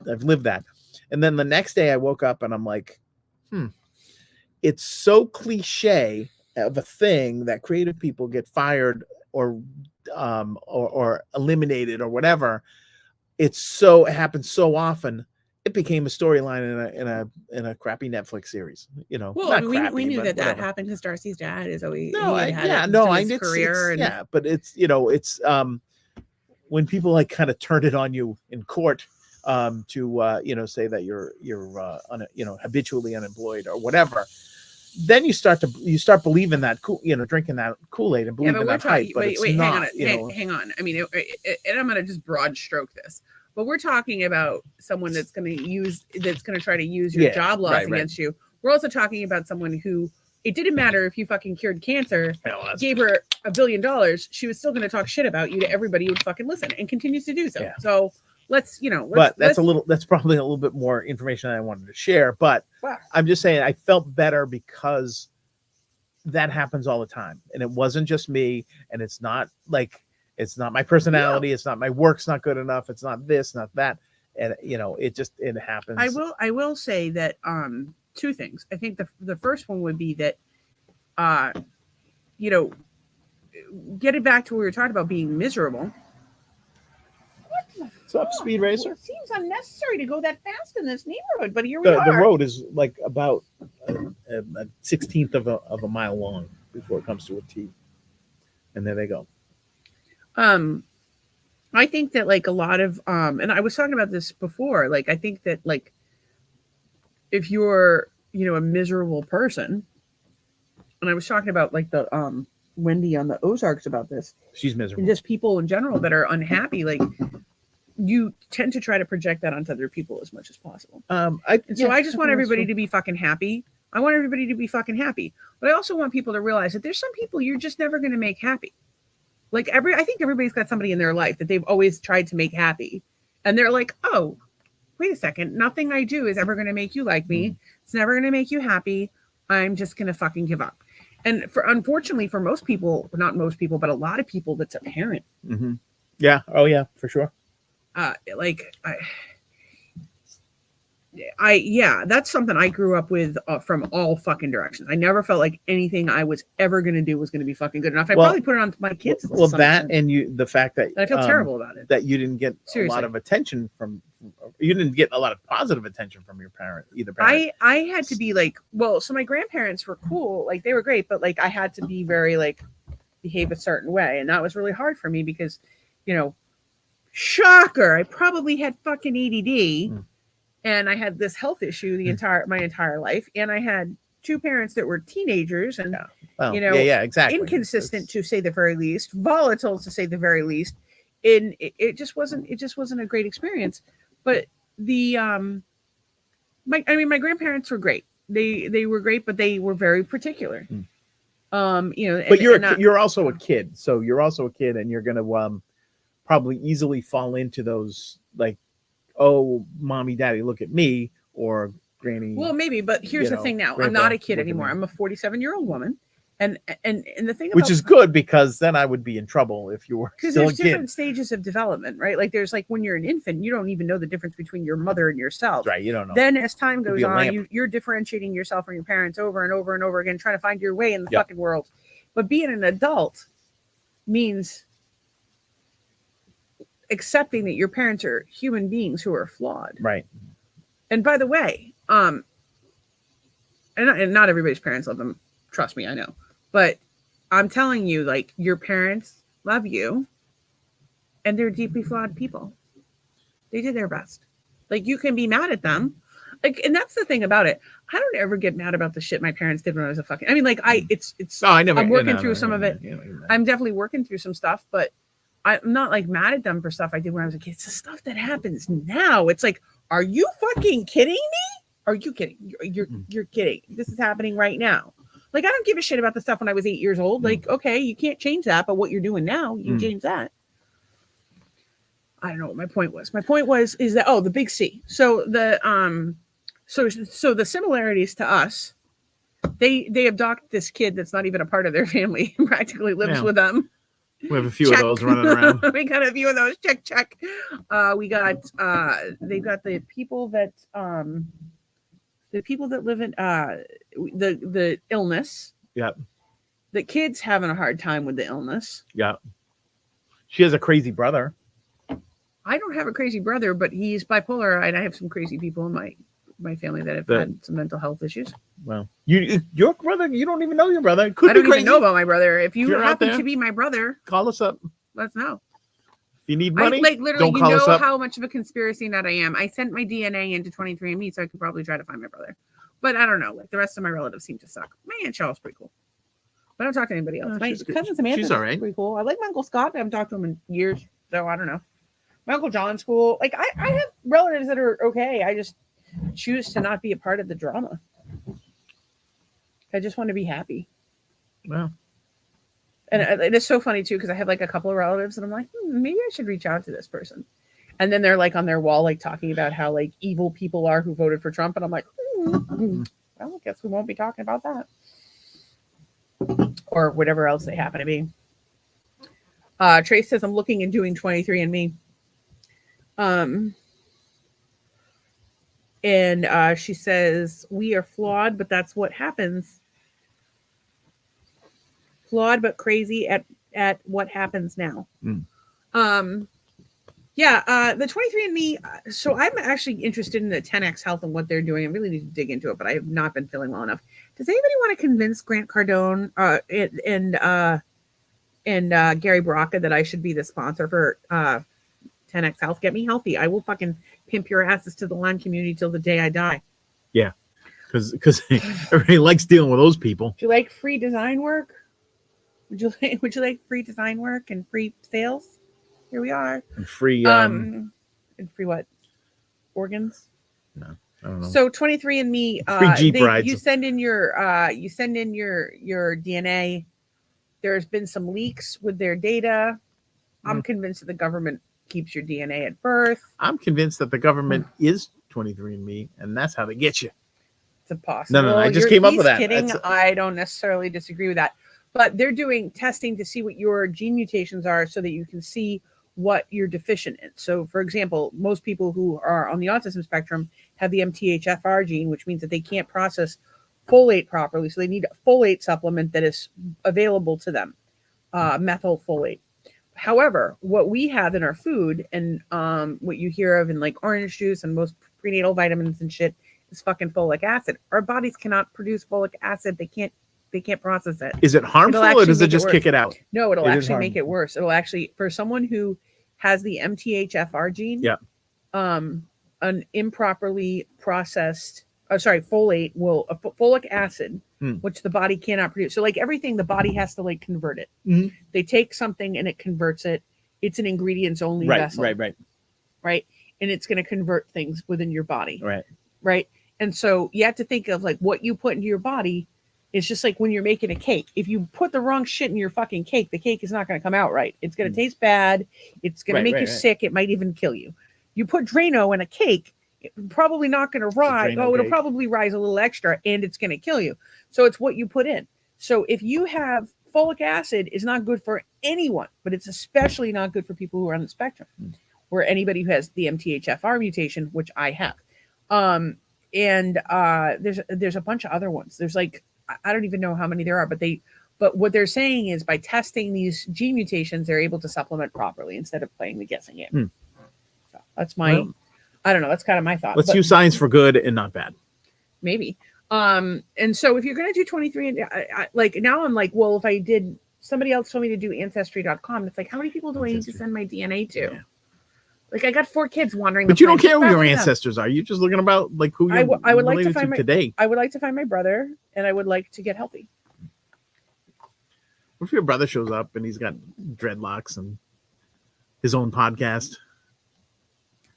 I've lived that. And then the next day I woke up and I'm like, it's so cliche of a thing that creative people get fired or eliminated or whatever. It happens so often. It became a storyline in a crappy Netflix series. Well, we knew that happened because Darcy's dad is always career. But it's when people like kind of turn it on you in court to say that you're habitually unemployed or whatever, then you start believing that drinking that Kool-Aid and believing that hype. But wait, hang on. I mean, and I'm going to just broad stroke this, but we're talking about someone that's going to try to use your job loss against you. We're also talking about someone who, it didn't matter if you fucking cured cancer, gave her $1 billion, she was still going to talk shit about you to everybody who would fucking listen, and continues to do so. Yeah. So that's probably a little bit more information I wanted to share, but I'm just saying I felt better because that happens all the time, and it wasn't just me, and it's not my personality, it's not my work's not good enough, it's not this, not that, and it happens. I will say that two things. I think the first one would be that getting back to what we were talking about being miserable. What's up, Speed Racer? It seems unnecessary to go that fast in this neighborhood, but here we are. The road is like about a 16th of a mile long before it comes to a T, and there they go. I think that like a lot of and I was talking about this before. Like I think that like if you're a miserable person, and I was talking about like the Wendy on the Ozarks about this. She's miserable. And just people in general that are unhappy, like you tend to try to project that onto other people as much as possible. I just want everybody to be fucking happy. I want everybody to be fucking happy. But I also want people to realize that there's some people you're just never going to make happy. Like I think everybody's got somebody in their life that they've always tried to make happy. And they're like, oh, wait a second. Nothing I do is ever going to make you like me. It's never going to make you happy. I'm just going to fucking give up. And unfortunately for most people, not most people, but a lot of people, that's a parent. Mm-hmm. Yeah. Oh yeah, for sure. That's something I grew up with from all fucking directions. I never felt like anything I was ever going to do was going to be fucking good enough. I probably put it on my kids. Well, that extent. And the fact that I feel terrible about it. That you didn't get a lot of attention you didn't get a lot of positive attention from your either parent. I had to be like, so my grandparents were cool. Like they were great, but like I had to be very like behave a certain way. And that was really hard for me because, shocker, I probably had fucking ADD and I had this health issue my entire life. And I had two parents that were teenagers and, exactly. Inconsistent to say the very least, volatile to say the very least. And it just wasn't a great experience. But my grandparents were great. They were great, but they were very particular. But you're also a kid. So you're also a kid and you're going to probably easily fall into those like, oh, mommy, daddy, look at me, or granny. Well, maybe, but here's the thing now. I'm not a kid anymore. I'm a 47-year-old woman. And the thing which about, is good because then I would be in trouble if you were because still a there's different kid. stages of development, right? Like there's like when you're an infant, you don't even know the difference between your mother and yourself. Right, you don't know. Then as time Could goes be a on, lamp. you're differentiating yourself from your parents over and over and over again, trying to find your way in the Yep. fucking world. But being an adult means accepting that your parents are human beings who are flawed. Right. And by the way, and not everybody's parents love them. Trust me, I know. But I'm telling you, like, your parents love you and they're deeply flawed people. They did their best. Like, you can be mad at them. Like, and that's the thing about it. I don't ever get mad about the shit my parents did when I was a fucking, I mean, like, it's, Oh, I never. I'm working no, through no, some no, of it. no, no, no. I'm definitely working through some stuff, but I'm not like mad at them for stuff I did when I was a kid. It's the stuff that happens now. It's like, are you fucking kidding me? Are you kidding? You're kidding. This is happening right now. Like, I don't give a shit about the stuff when I was 8 years old. Like, okay, you can't change that, but what you're doing now, you can change that. I don't know what my point was. My point is that, the big C. So the so the similarities to us, they adopt this kid that's not even a part of their family, practically lives with them. We have a few of those running around. We got a few of those. Check. We got they've got the people that live in the illness. Yeah. The kid's having a hard time with the illness. Yeah. She has a crazy brother. I don't have a crazy brother, but he's bipolar, and I have some crazy people in my family that have had some mental health issues. Well, your brother, you don't even know your brother. I don't even know about my brother. If you happen to be my brother, call us up. Let us know. If you need money, literally, don't call us up. How much of a conspiracy nut I am. I sent my DNA into 23andMe, so I could probably try to find my brother. But I don't know. Like, the rest of my relatives seem to suck. My Aunt Cheryl's pretty cool. But I don't talk to anybody else. My cousin Samantha's pretty cool. I like my Uncle Scott. I haven't talked to him in years, so I don't know. My Uncle John's cool. Like, I have relatives that are okay. I just choose to not be a part of the drama. I just want to be happy. Well, and it's so funny too, because I have like a couple of relatives and I'm like, maybe I should reach out to this person. And then they're like on their wall, like talking about how like evil people are who voted for Trump. And I'm like, well, I guess we won't be talking about that. Or whatever else they happen to be. Trace says, I'm looking and doing 23andMe. And she says, we are flawed, but that's what happens. Flawed but crazy at what happens now. The 23andMe. So I'm actually interested in the 10X Health and what they're doing. I really need to dig into it, but I have not been feeling well enough. Does anybody want to convince Grant Cardone and Gary Baraka that I should be the sponsor for 10X Health? Get me healthy. I will fucking pimp your asses to the Lyme community till the day I die. Yeah, because everybody likes dealing with those people. Would you like free design work? Would you like free design work and free sales? Here we are. And free and free what? Organs? No, I don't know. So 23andMe, free Jeep rides. You send in your DNA. There's been some leaks with their data. I'm convinced that the government keeps your DNA at birth. I'm convinced that the government is 23andMe, and that's how they get you. It's impossible. No, I just came up with that. Kidding. I don't necessarily disagree with that. But they're doing testing to see what your gene mutations are so that you can see what you're deficient in. So, for example, most people who are on the autism spectrum have the MTHFR gene, which means that they can't process folate properly. So they need a folate supplement that is available to them, methylfolate. However, what we have in our food and what you hear of in like orange juice and most prenatal vitamins and shit is fucking folic acid. Our bodies cannot produce folic acid. They can't process it. Is it harmful or does it just kick it out? No, it'll actually make it worse. It'll actually, for someone who has the MTHFR gene, an improperly processed, folic acid, which the body cannot produce. So like everything, the body has to like convert it. Mm-hmm. They take something and it converts it. It's an ingredients only vessel. Right. And it's going to convert things within your body. Right. And so you have to think of like what you put into your body. It's just like when you're making a cake. If you put the wrong shit in your fucking cake, the cake is not going to come out right. It's going to taste bad. It's going to make you sick. It might even kill you. You put Drano in a cake, it's probably not going to rise. It'll probably rise a little extra and it's going to kill you. So it's what you put in. So if you have folic acid, is not good for anyone, but it's especially not good for people who are on the spectrum, or anybody who has the MTHFR mutation, which I have. And there's a bunch of other ones. There's like I don't even know how many there are, but what they're saying is by testing these gene mutations, they're able to supplement properly instead of playing the guessing game. So that's my, I don't know. That's kind of my thought. Let's use science for good and not bad. Maybe. And so if you're going to do 23, and like now I'm like, well, if I did, somebody else told me to do ancestry.com. It's like, how many people do I need to send my DNA to? Yeah. Like I got 4 kids wandering. But you don't care who your ancestors are. You're just looking about like who you're I would like to find today. I would like to find my brother, and I would like to get healthy. What if your brother shows up and he's got dreadlocks and his own podcast?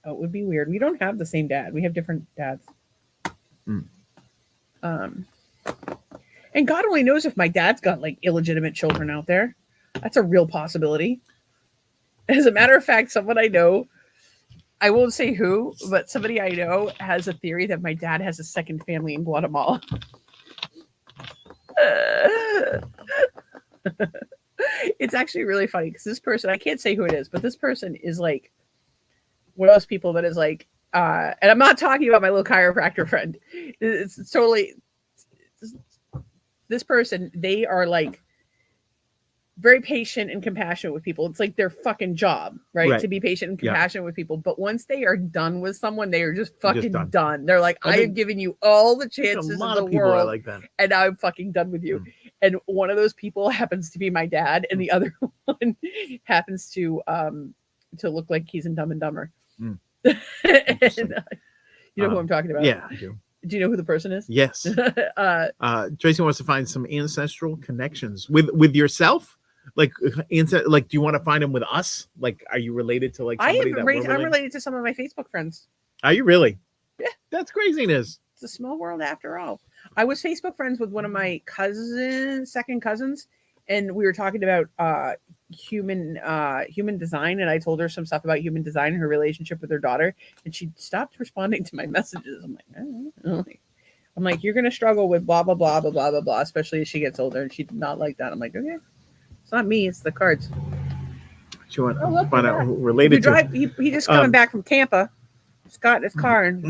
Oh, it would be weird. We don't have the same dad. We have different dads. And God only knows if my dad's got like illegitimate children out there. That's a real possibility. As a matter of fact, someone I know, I won't say who, but somebody I know has a theory that my dad has a second family in Guatemala. It's actually really funny because this person, I can't say who it is, but this person is like one of those people that is like, and I'm not talking about my little chiropractor friend. It's totally, this person, they are like very patient and compassionate with people. It's like their fucking job, right? To be patient and compassionate with people. But once they are done with someone, they are just fucking done. They're like, I have given you all the chances in the world, like that. And now I'm fucking done with you. And one of those people happens to be my dad, and the other one happens to look like he's in Dumb and Dumber. And, you know who I'm talking about? Yeah, I do. Do you know who the person is? Yes. Tracy wants to find some ancestral connections with yourself. Like, do you want to find them with us? Like, are you related to like somebody I'm related to some of my Facebook friends. Are you really? Yeah. That's craziness. It's a small world after all. I was Facebook friends with one of my second cousins, and we were talking about human design, and I told her some stuff about human design and her relationship with her daughter, and she stopped responding to my messages. I'm like, I don't know. I'm like, you're gonna struggle with blah blah blah blah blah blah blah, especially as she gets older, and she did not like that. I'm like, okay, it's not me, it's the cards. She went find out related to. He just coming back from Tampa. He's got in his car and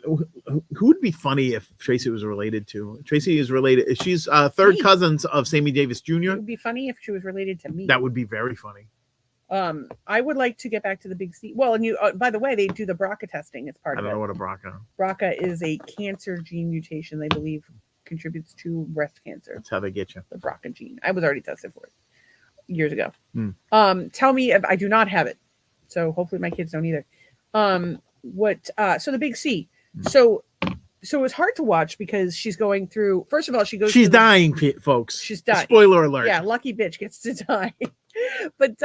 who would be funny if Tracy was related to? Tracy is related. She's third cousins of Sammy Davis Jr. It would be funny if she was related to me. That would be very funny. I would like to get back to the big C. Well, and you, by the way, they do the BRCA testing. It's part of it. I don't know what a BRCA. BRCA is a cancer gene mutation. They believe contributes to breast cancer. That's how they get you. The BRCA gene. I was already tested for it years ago. Tell me if I do not have it. So hopefully my kids don't either. So the big C. So it's hard to watch because she's going through. First of all, she's dying, folks. She's dying. Spoiler alert. Yeah, lucky bitch gets to die. But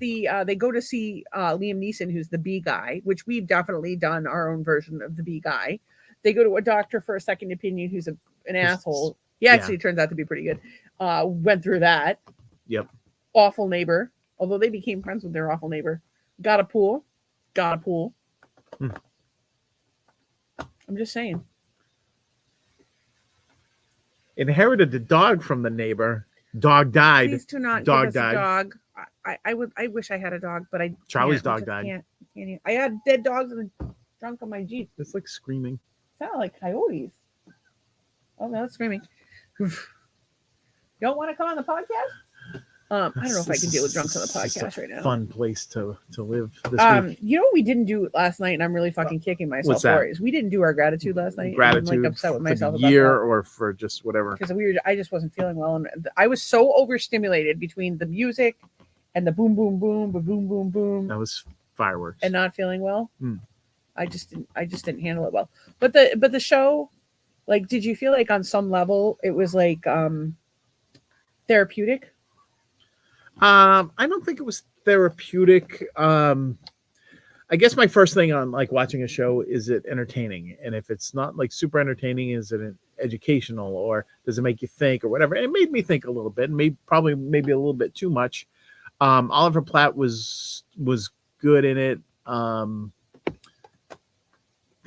they go to see Liam Neeson, who's the B guy, which we've definitely done our own version of the B guy. They go to a doctor for a second opinion, who's an asshole. He actually turns out to be pretty good. Went through that. Yep. Awful neighbor. Although they became friends with their awful neighbor. Got a pool. I'm just saying. Inherited the dog from the neighbor. Dog died. Please do not dog give us died. A dog. I wish I had a dog, but Charlie's dog died. Can't. I had dead dogs in the trunk of my Jeep. It's like screaming. It sounded like coyotes. Oh no, it's screaming. You don't want to come on the podcast? I don't know if I can deal with drunks on the podcast right now. Fun place to live this week. You know what we didn't do last night, and I'm really fucking kicking myself for is we didn't do our gratitude last night. Gratitude. I'm like upset with myself for the year or for just whatever. Because I just wasn't feeling well, and I was so overstimulated between the music and the boom boom boom, boom boom boom. That was fireworks. And not feeling well. I just didn't handle it well. But the show, like, did you feel like on some level it was like therapeutic? I don't think it was therapeutic. I guess my first thing on like watching a show, is it entertaining? And if it's not like super entertaining, is it educational, or does it make you think or whatever? And it made me think a little bit, and maybe a little bit too much. Oliver Platt was good in it.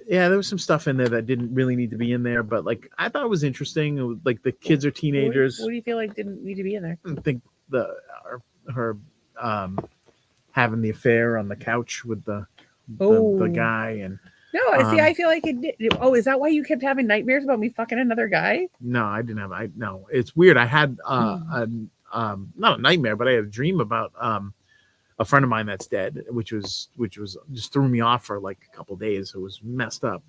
Yeah, there was some stuff in there that didn't really need to be in there, but like I thought it was interesting. It was, like the kids are teenagers. What do you feel like didn't need to be in there? I think the her um, having the affair on the couch with the guy and No, I see. I feel like it did. Oh, is that why you kept having nightmares about me fucking another guy? no, I didn't have. I no, it's weird. I had not a nightmare, but I had a dream about a friend of mine that's dead, which was just threw me off for like a couple days. It was messed up.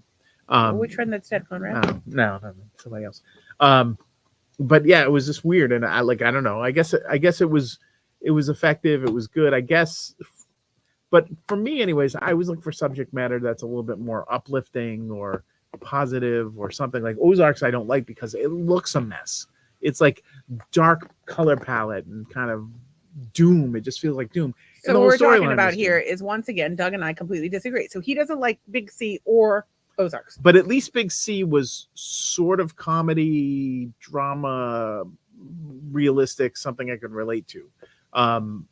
Which friend that's dead, Conrad? No, somebody else. But yeah, it was just weird, and I don't know. I guess it was effective. It was good. I guess. But for me, anyways, I was looking for subject matter that's a little bit more uplifting or positive or something. Like Ozarks I don't like because it looks a mess. It's like dark color palette and kind of doom. It just feels like doom. So what we're talking about here is, once again, Doug and I completely disagree. So he doesn't like Big C or Ozarks. But at least Big C was sort of comedy, drama, realistic, something I could relate to.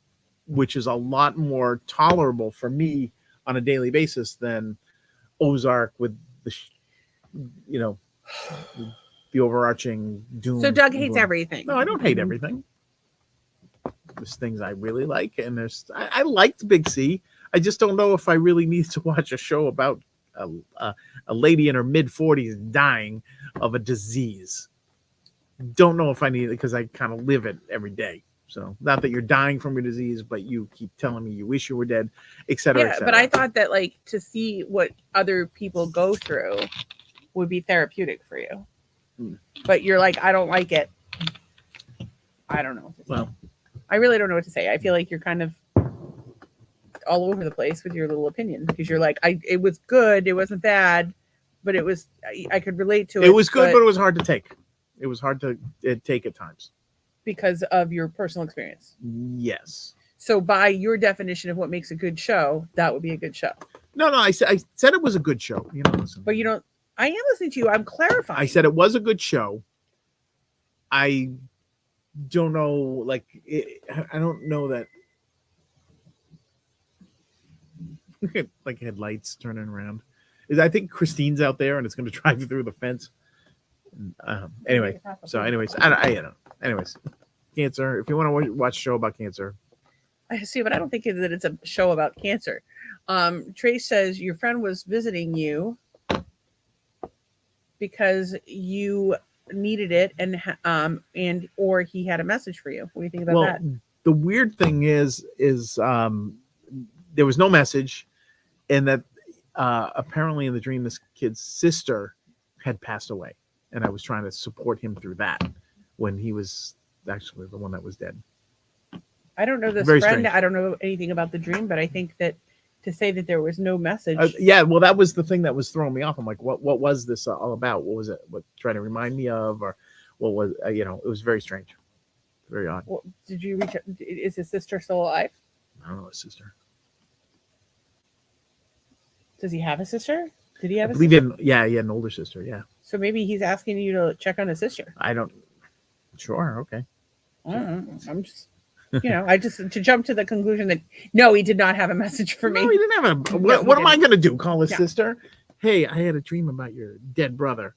Which is a lot more tolerable for me on a daily basis than Ozark with the the overarching doom. So Doug hates everything. No, I don't hate everything. There's things I really like, and I liked Big C. I just don't know if I really need to watch a show about a lady in her mid-40s dying of a disease. Don't know if I need it because I kind of live it every day. So not that you're dying from your disease, but you keep telling me you wish you were dead, et cetera, et cetera. But I thought that like to see what other people go through would be therapeutic for you. But you're like, I don't like it. I don't know. Well, I really don't know what to say. I feel like you're kind of all over the place with your little opinion because you're like, it was good, it wasn't bad, but I could relate to it. It was good, but it was hard to take. It was hard to take at times. Because of your personal experience. Yes. So by your definition of what makes a good show, that would be a good show. No, I said it was a good show. Listen. But you don't. I am listening to you. I'm clarifying. I said it was a good show. I don't know, I don't know that. Like headlights turning around. I think Christine's out there and it's going to drive you through the fence. Anyway, so anyways, I don't know. Anyways, cancer. If you want to watch a show about cancer, I see, but I don't think that it's a show about cancer. Trace says your friend was visiting you because you needed it, and or he had a message for you. What do you think about that? The weird thing is there was no message, and that apparently in the dream this kid's sister had passed away, and I was trying to support him through that. When he was actually the one that was dead. I don't know this Very friend. strange. I don't know anything about the dream, but I think that to say that there was no message. Yeah, well, that was the thing that was throwing me off. I'm like, what was this all about? What was it? What trying to remind me of, or what was? It was very strange, very odd. Well, did you reach? Is his sister still alive? I don't know his sister. Does he have a sister? Did he have? I believe he had an older sister. Yeah. So maybe he's asking you to check on his sister. I don't. Sure. Okay. I don't know. I'm just, I just to jump to the conclusion that no, he did not have a message for me. No, he didn't have a. What am I going to do? Call his sister? Hey, I had a dream about your dead brother.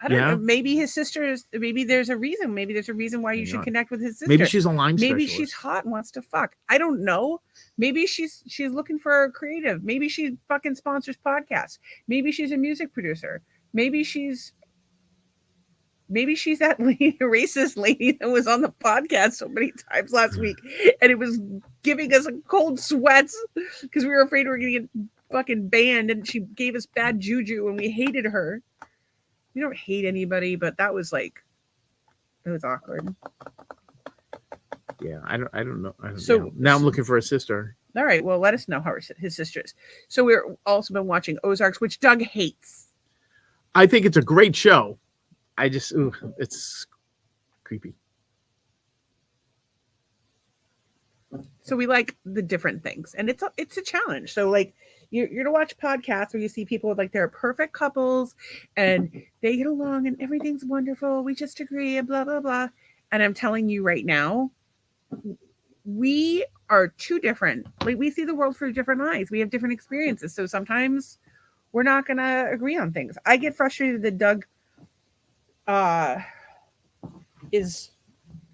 I don't know. Maybe his sister is. Maybe there's a reason. Maybe there's a reason why you should connect with his sister. Maybe she's a Lyme Maybe specialist. she's hot and wants to fuck. I don't know. Maybe she's looking for a creative. Maybe she fucking sponsors podcasts. Maybe she's a music producer. Maybe she's that racist lady that was on the podcast so many times last week, and it was giving us cold sweats because we were afraid we were going to get fucking banned, and she gave us bad juju, and we hated her. We don't hate anybody, but that was it was awkward. Yeah, I don't know. So now I'm looking for a sister. All right, well, let us know how his sister is. So we're also been watching Ozarks, which Doug hates. I think it's a great show. It's creepy. So we like the different things, and it's a challenge. So you're to watch podcasts where you see people with they're perfect couples and they get along and everything's wonderful. We just agree and blah blah blah. And I'm telling you right now, we are too different. We see the world through different eyes. We have different experiences. So sometimes we're not gonna agree on things. I get frustrated that Doug is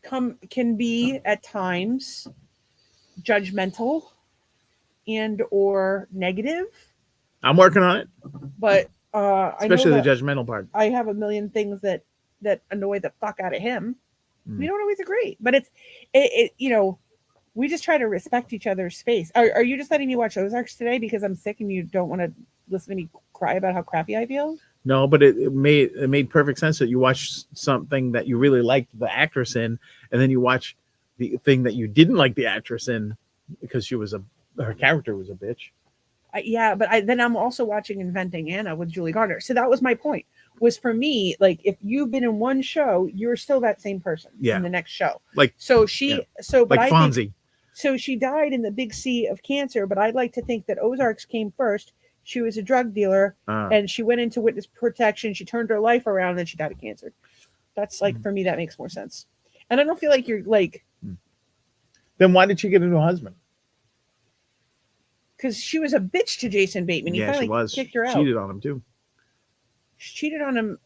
can be at times judgmental and or negative, I'm working on it, but especially I know the that judgmental part. I have a million things that annoy the fuck out of him. We Mm. don't always agree, but it you know, we just try to respect each other's space. Are you just letting me watch Ozarks today because I'm sick and you don't want to listen to me cry about how crappy I feel? No, but it made perfect sense that you watch something that you really liked the actress in, and then you watch the thing that you didn't like the actress in because her character was a bitch. Yeah, but then I'm also watching Inventing Anna with Julie Garner. So that was my point. Was for me, like if you've been in one show, you're still that same person in the next show. Like so she, yeah. but like I Fonzie. think, so she died in the big sea of cancer. But I'd like to think that Ozarks came first. She was a drug dealer, and she went into witness protection. She turned her life around, and then she died of cancer. That's like for me, that makes more sense. And I don't feel like you're like. Then why did she get a new husband? Because she was a bitch to Jason Bateman. He finally kicked her out. Cheated on him too. She cheated on him.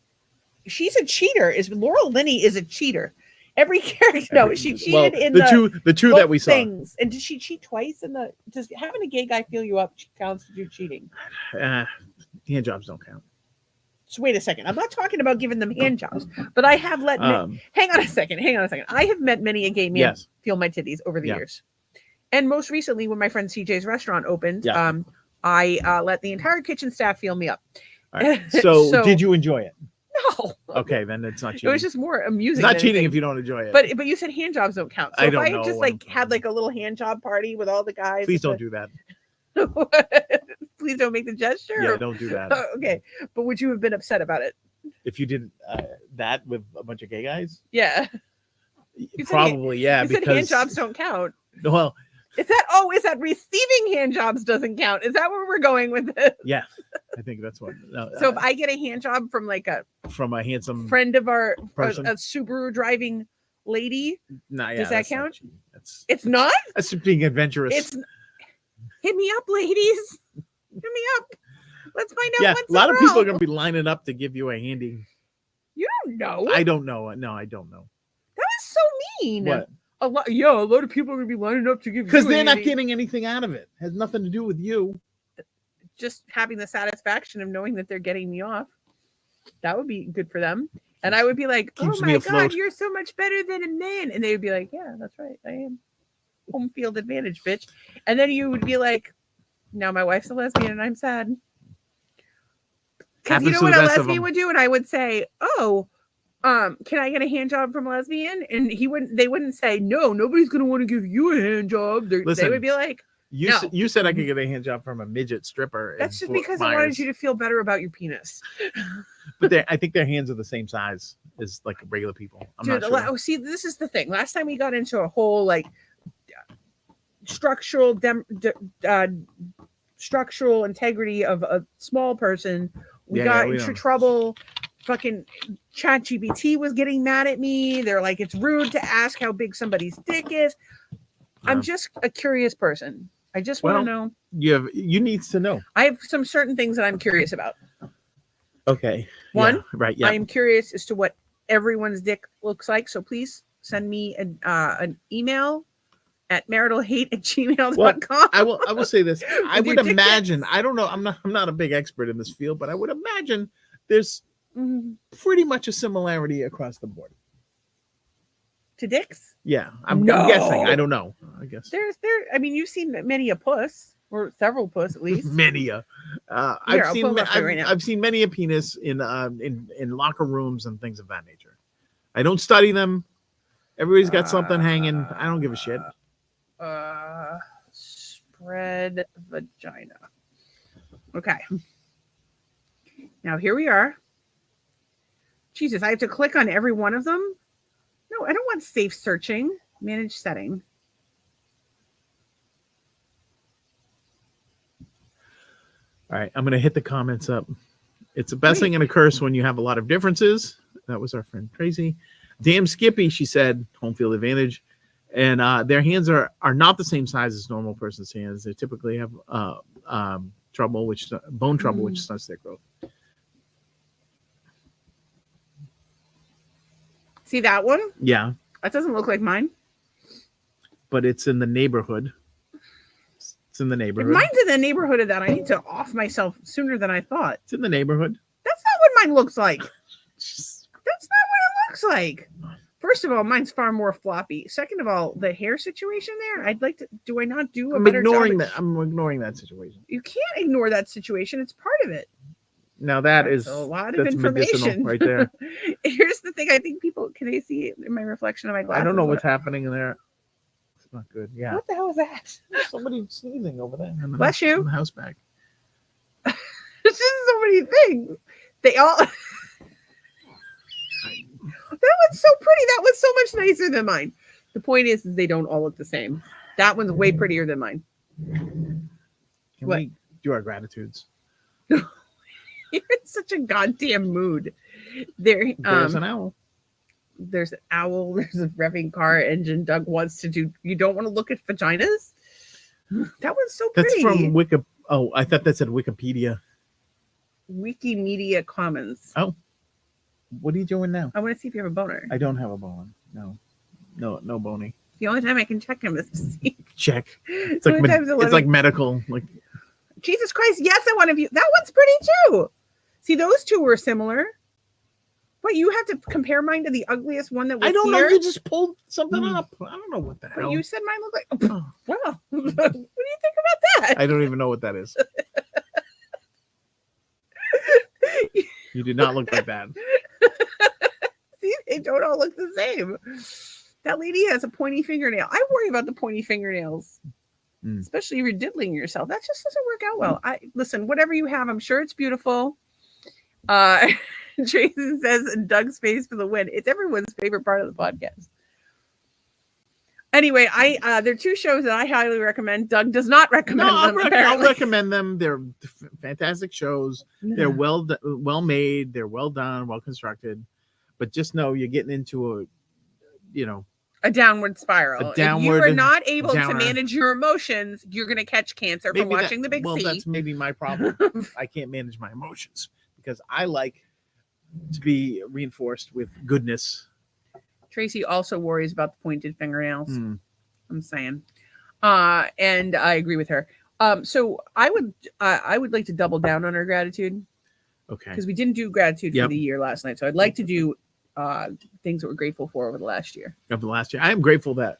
She's a cheater. Laurel Linney is a cheater. Every character. No, she cheated in the two that we saw. Things. And did she cheat twice in the? Does having a gay guy feel you up counts as you cheating? Hand jobs don't count. So wait a second. I'm not talking about giving them hand jobs, but I have let. Hang on a second. I have met many a gay man feel my titties over the years. And most recently, when my friend CJ's restaurant opened, I let the entire kitchen staff feel me up. All right. So did you enjoy it? No. Okay, then it's not cheating. It was just more amusing. It's not cheating if you don't enjoy it. But you said hand jobs don't count. So I don't if I know just like had like a little hand job party with all the guys. Please don't do that. Please don't make the gesture. Yeah, don't do that. Okay, but would you have been upset about it if you did that with a bunch of gay guys? Yeah. Probably, you said hand jobs don't count. Well. Is that receiving hand jobs doesn't count? Is that where we're going with this? Yeah, I think that's what. No, so if I get a hand job from a handsome friend of our person, a Subaru driving lady, does that count? It's not. That's being adventurous. Hit me up, ladies. Hit me up. Let's find out. Yeah, a lot of people are gonna be lining up to give you a handy. You don't know. I don't know. No, I don't know. That was so mean. What? A lot of people are gonna be lining up to give because they're not getting anything out of it. It has nothing to do with you. Just having the satisfaction of knowing that they're getting me off. That would be good for them. And I would be like, "Oh my God, you're so much better than a man." And they would be like, "Yeah, that's right, I am. Home field advantage, bitch." And then you would be like, "Now my wife's a lesbian, and I'm sad." Because you know what a lesbian would do, and I would say, "Oh. Can I get a hand job from a lesbian?" And they wouldn't say, "No, nobody's going to want to give you a hand job." They would be like, you said I could get a hand job from a midget stripper. That's just because I wanted you to feel better about your penis. But I think their hands are the same size as like regular people. I'm not sure. See, this is the thing. Last time we got into a whole like structural integrity of a small person. We got into trouble. Fucking ChatGPT was getting mad at me. They're like, it's rude to ask how big somebody's dick is. I'm just a curious person. I just want to know. You need to know. I have some certain things that I'm curious about. Okay. One, right. Yeah. I am curious as to what everyone's dick looks like. So please send me an email at maritalhate@gmail.com. Well, I will say this. I would imagine. I don't know. I'm not a big expert in this field, but I would imagine there's pretty much a similarity across the board to dicks. Yeah, I'm guessing. I don't know. I guess I mean, you've seen many a puss or several puss at least. Many a. I've seen many a penis in locker rooms and things of that nature. I don't study them. Everybody's got something hanging. I don't give a shit. Spread vagina. Okay. Now here we are. Jesus, I have to click on every one of them? No, I don't want safe searching. Manage setting. All right, I'm going to hit the comments up. It's the best thing and a curse when you have a lot of differences. That was our friend Tracy. Damn Skippy, she said, home field advantage. And their hands are not the same size as normal person's hands. They typically have trouble, which bone trouble, which stunts their growth. See that one? Yeah, That doesn't look like mine. but it's in the neighborhood. It's in the If neighborhood. mine's in the neighborhood of that, I need to off myself sooner than I thought. It's in the neighborhood. That's not what mine looks like. That's not what it looks like. First of all, mine's far more floppy. Second of all, the hair situation there, I'd like to. Do I not do a I'm better ignoring job? that. I'm ignoring that situation. You can't ignore that situation. It's part of it. Now that's a lot of that's medicinal information right there. Here's the thing. I think people can they see it in my reflection of my glasses? I don't know what's happening in there. It's not good. Yeah. What the hell is that? Somebody sneezing over there. Bless you. In the house back. There's just so many things. They all. That one's so pretty. That one's so much nicer than mine. The point is they don't all look the same. That one's way prettier than mine. Can What? we do our gratitudes? You're in such a goddamn mood. There's There's an owl. There's an owl. There's a revving car engine. Doug wants to do. You don't want to look at vaginas. That one's so That's pretty. from Wiki. Oh, I thought that said Wikipedia. Wikimedia Commons. Oh, what are you doing now? I want to see if you have a boner. I don't have a bone. No bony. The only time I can check him is to see. Check. It's So like many times it's like medical. Like Jesus Christ, yes, I want to view. That one's pretty too. See, those two were similar. But you have to compare mine to the ugliest one that was I don't here. know. You just pulled something up. I don't know what the But hell. you said mine looked like. Oh, well, what do you think about that? I don't even know what that is. You did not look like that. See, they don't all look the same. That lady has a pointy fingernail. I worry about the pointy fingernails, especially if you're diddling yourself. That just doesn't work out well. Listen, whatever you have, I'm sure it's beautiful. Jason says Doug's face for the win. It's everyone's favorite part of the podcast. Anyway, there are two shows that I highly recommend. Doug does not recommend them. I'll recommend them. They're fantastic shows. They're well made. They're well done, well constructed. But just know you're getting into a downward spiral. If you are not able to manage your emotions, you're going to catch cancer from watching the Big C. Well, that's maybe my problem. I can't manage my emotions because I like to be reinforced with goodness. Tracy also worries about the pointed fingernails. I'm saying, and I agree with her. So I would like to double down on our gratitude. Okay. Because we didn't do gratitude for the year last night, so I'd like to do things that we're grateful for over the last year. Of the last year, I am grateful that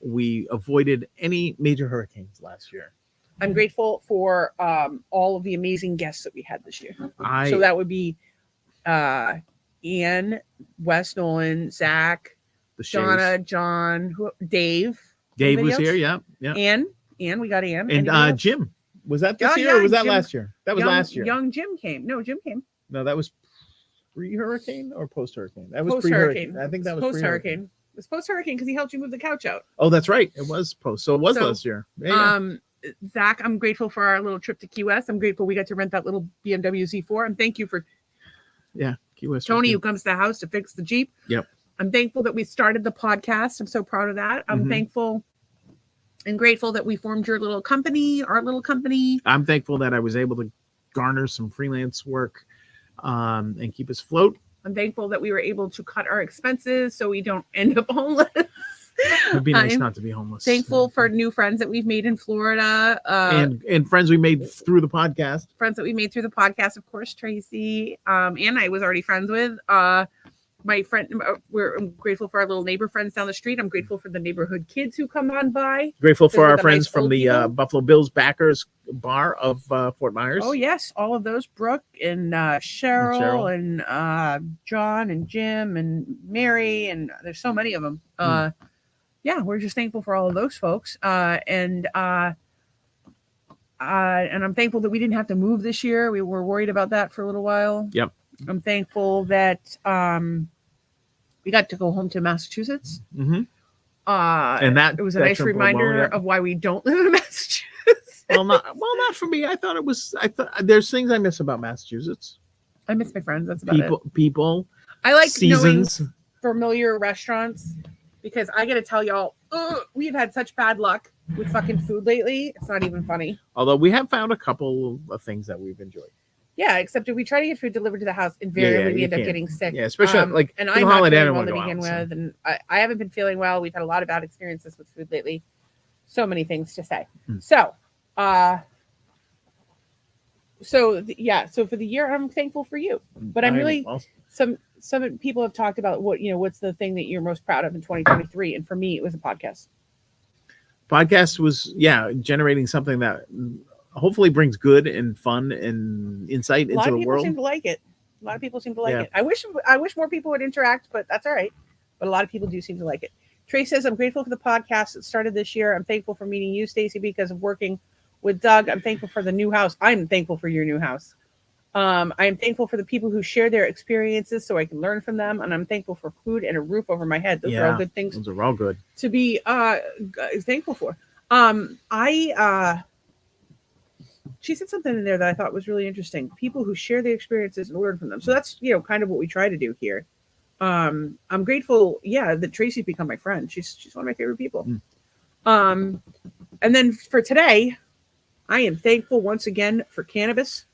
we avoided any major hurricanes last year. I'm grateful for all of the amazing guests that we had this year. So that would be Ian, Wes Nolan, Zach, Donna, John, Dave. Dave was here, yeah. Ann, we got Ann. And Jim. Was that this year or was that last year? That was last year. Young Jim came. No, Jim came. No, that was pre-hurricane or post-hurricane? That was post-hurricane. I think that was post-hurricane. It was post-hurricane because he helped you move the couch out. Oh, that's right. It was post. So it was last year. Yeah. Zach, I'm grateful for our little trip to Key West. I'm grateful we got to rent that little BMW Z4. And thank you for Key West. Tony, who comes to the house to fix the Jeep. Yep. I'm thankful that we started the podcast. I'm so proud of that. I'm thankful and grateful that we formed our little company. I'm thankful that I was able to garner some freelance work and keep us afloat. I'm thankful that we were able to cut our expenses so we don't end up homeless. It'd be nice not to be homeless. Thankful for new friends that we've made in Florida. And friends we made through the podcast. Friends that we made through the podcast, of course, Tracy. And I was already friends with. My friend, I'm grateful for our little neighbor friends down the street. I'm grateful for the neighborhood kids who come on by. Grateful for our friends from the Buffalo Bills backers bar of Fort Myers. Oh, yes. All of those. Brooke and Cheryl and John and Jim and Mary. And there's so many of them. Yeah, we're just thankful for all of those folks. And I'm thankful that we didn't have to move this year. We were worried about that for a little while. Yep. I'm thankful that we got to go home to Massachusetts. And that it was a nice reminder of why we don't live in Massachusetts. not for me. I thought there's things I miss about Massachusetts. I miss my friends. That's about people. I like seasons. Knowing familiar restaurants because I got to tell y'all, we've had such bad luck with fucking food lately. It's not even funny. Although we have found a couple of things that we've enjoyed. Yeah, except if we try to get food delivered to the house, Yeah, invariably we you end up can't. getting sick. Yeah, especially like and for I'm the not holiday, I feeling don't well want to to go begin out. with, and I haven't been feeling well. We've had a lot of bad experiences with food lately. So many things to say. So, so for the year, I'm thankful for you. But I'm really some people have talked about what's the thing that you're most proud of in 2023, and for me, it was a podcast. Podcast was generating something that hopefully brings good and fun and insight into the world. A lot of people seem to like it. A lot of people seem to like it. I wish more people would interact, but that's all right. But a lot of people do seem to like it. Trey says, I'm grateful for the podcast that started this year. I'm thankful for meeting you, Stacey, because of working with Doug. I'm thankful for the new house. I'm thankful for your new house. I am thankful for the people who share their experiences so I can learn from them. And I'm thankful for food and a roof over my head. Those are all good things. Those are all good to be thankful for. She said something in there that I thought was really interesting. People who share their experiences and learn from them. So that's, kind of what we try to do here. I'm grateful, that Tracy's become my friend. She's one of my favorite people. And then for today, I am thankful once again for cannabis.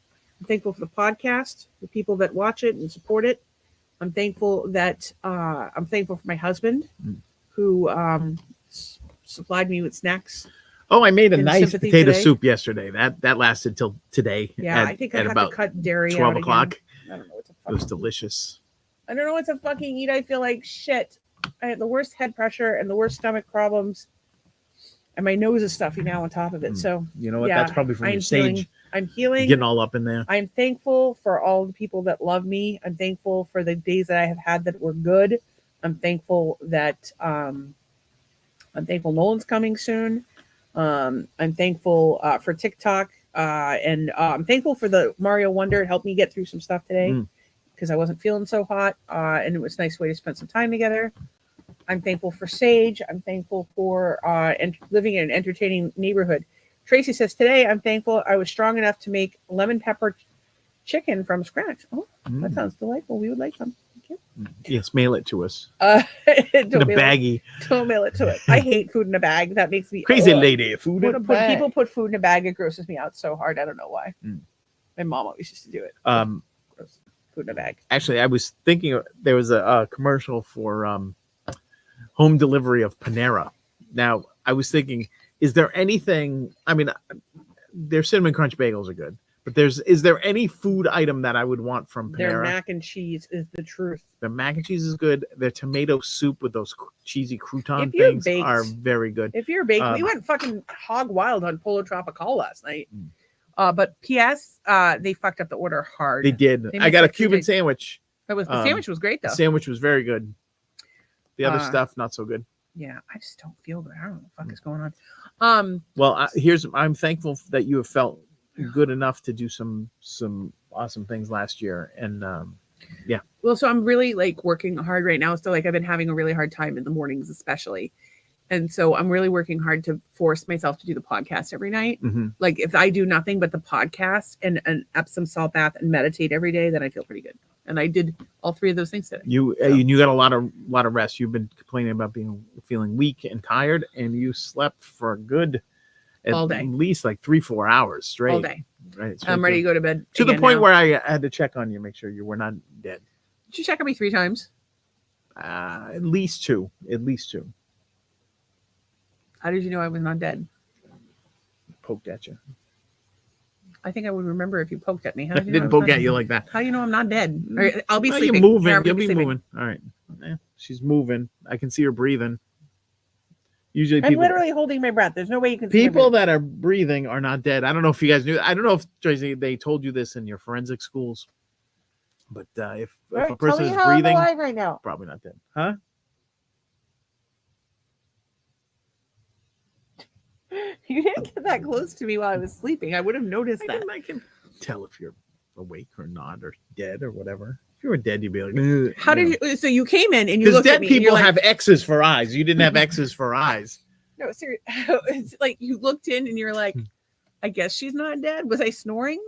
I'm thankful for the podcast, the people that watch it and support it. I'm thankful for my husband who supplied me with snacks. Oh, I made a nice potato soup yesterday. That lasted till today. Yeah, I think I had to cut dairy 12 o'clock. I don't know what to It was delicious. I don't know what to fucking eat. I feel like shit. I had the worst head pressure and the worst stomach problems. And my nose is stuffy now on top of it. So you know what? That's probably from your sage. I'm healing. Getting all up in there. I'm thankful for all the people that love me. I'm thankful for the days that I have had that were good. I'm thankful that Nolan's coming soon. I'm thankful for TikTok. And I'm thankful for the Mario Wonder. It helped me get through some stuff today because I wasn't feeling so hot. And it was a nice way to spend some time together. I'm thankful for Sage. I'm thankful for living in an entertaining neighborhood. Tracy says, today I'm thankful I was strong enough to make lemon pepper chicken from scratch. Oh, that sounds delightful. We would like some. Thank you. Yes, mail it to us. In a baggie. Don't mail it to it. I hate food in a bag. That makes me crazy lady. Food in a bag. When people put food in a bag, it grosses me out so hard. I don't know why. My mom always used to do it. Food in a bag. Actually, I was thinking there was a commercial for home delivery of Panera. Now, I was thinking, is there anything? I mean, their cinnamon crunch bagels are good, but is there any food item that I would want from Panera? Their mac and cheese is the truth. Their mac and cheese is good. Their tomato soup with those cheesy crouton things are very good. If you're baked, we went fucking hog wild on Polo Tropical last night. But P.S., they fucked up the order hard. They did. I got a Cuban sandwich. The sandwich was great though. The sandwich was very good. The other stuff, not so good. Yeah, I just don't feel good. I don't know what the fuck is going on. Well, I'm thankful that you have felt good enough to do some awesome things last year, and yeah. Well, so I'm really working hard right now. So I've been having a really hard time in the mornings, especially, and so I'm really working hard to force myself to do the podcast every night. Like if I do nothing but the podcast and an Epsom salt bath and meditate every day, then I feel pretty good. And I did all three of those things today. You got a lot of rest. You've been complaining about feeling weak and tired, and you slept for a good all day, at least 3-4 hours straight. All day. Right. I'm ready to go to bed. To the point where I had to check on you, make sure you were not dead. Did you check on me 3 times? At least two. How did you know I was not dead? Poked at you. I think I would remember if you poked at me. I didn't poke at you like that. How do you know I'm not dead? I'll be sleeping. You're moving. You'll be moving. All right. She's moving. I can see her breathing. Usually I'm literally holding my breath. There's no way you can see people that are breathing are not dead. I don't know if you guys knew. I don't know if, Tracy, they told you this in your forensic schools. But if a person is breathing, I'm alive right now. Probably not dead. Huh? You didn't get that close to me while I was sleeping. I would have noticed that. I can tell if you're awake or not, or dead or whatever. If you were dead, you'd be like, how did you? So you came in and you looked at me. Dead people have X's for eyes. You didn't have X's for eyes. No, seriously. It's like you looked in and you're like, I guess she's not dead. Was I snoring?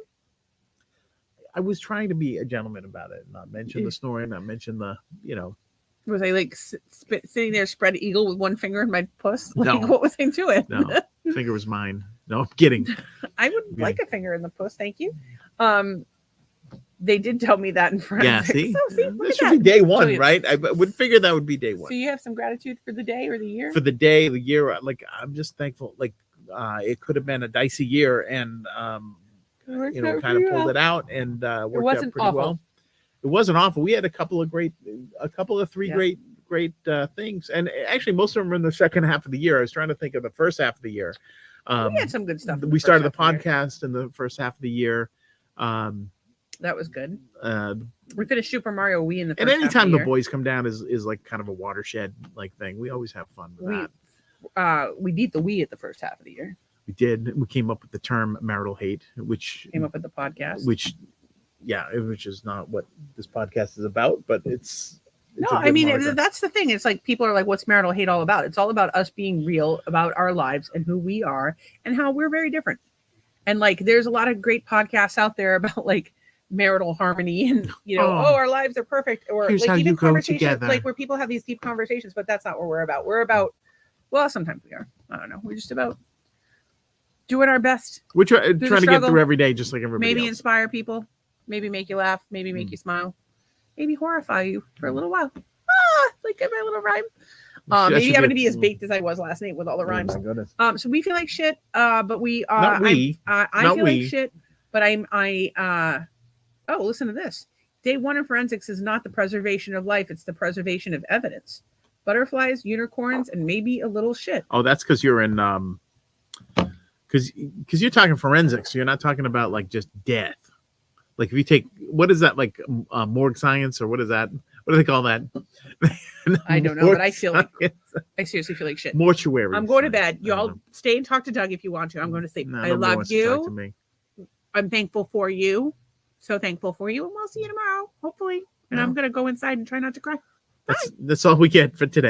I was trying to be a gentleman about it, not mention the snoring, not mention the, Was I sitting there spread eagle with one finger in my puss? No. What was I doing? No. Finger was mine. No, I'm kidding. I would Yeah. like a finger in the post. Thank you. They did tell me that in Yeah, forensics. see, So see, look this at should be that. day one, you. right? I would figure that would be day one. So you have some gratitude for the day or the year? For the day, the year, like I'm just thankful. Like it could have been a dicey year, and It kind of pulled it out and worked out wasn't pretty awful. well. It wasn't awful. We had a couple of three Yeah. great things, and actually most of them were in the second half of the year. I was trying to think of the first half of the year. We had some good stuff. We started the podcast in the first half of the year. That was good. Uh, We finished Super Mario Wii in the first and half of anytime the the year. boys come down is like kind of a watershed like thing. We always have fun with that. We beat the Wii at the first half of the year. We did. We came up with the term marital hate, which Came up with the podcast. which is not what this podcast is about, but it's No, a I good mean marker. that's the thing. It's like people are like, "What's marital hate all about?" It's all about us being real about our lives and who we are and how we're very different. And like, there's a lot of great podcasts out there about like marital harmony and our lives are perfect, or Here's like how even you go conversations together. like where people have these deep conversations. But that's not what we're about. We're about, well, sometimes we are. I don't know. We're just about doing our best. We're trying to get struggle. through every day, just like everybody Maybe else. inspire people. Maybe make you laugh. Maybe make you smile. Maybe horrify you for a little while. Like my little rhyme. Maybe I'm going to be as baked as I was last night with all the rhymes. Oh my goodness. So we feel like shit. But we Not we. I Not feel we. like shit. But listen to this. Day one of forensics is not the preservation of life. It's the preservation of evidence. Butterflies, unicorns, and maybe a little shit. Oh, that's because you're in because you're talking forensics. So you're not talking about like just death. Like if you take, what is that, like morgue science, or what is that? What do they call that? I don't know, but I seriously feel like shit. Mortuary. I'm going to science. bed. Y'all stay and talk to Doug if you want to. I'm going to sleep. No, I nobody love wants to talk to you. me. I'm thankful for you. So thankful for you. And we'll see you tomorrow, hopefully. And I'm going to go inside and try not to cry. That's all we get for today.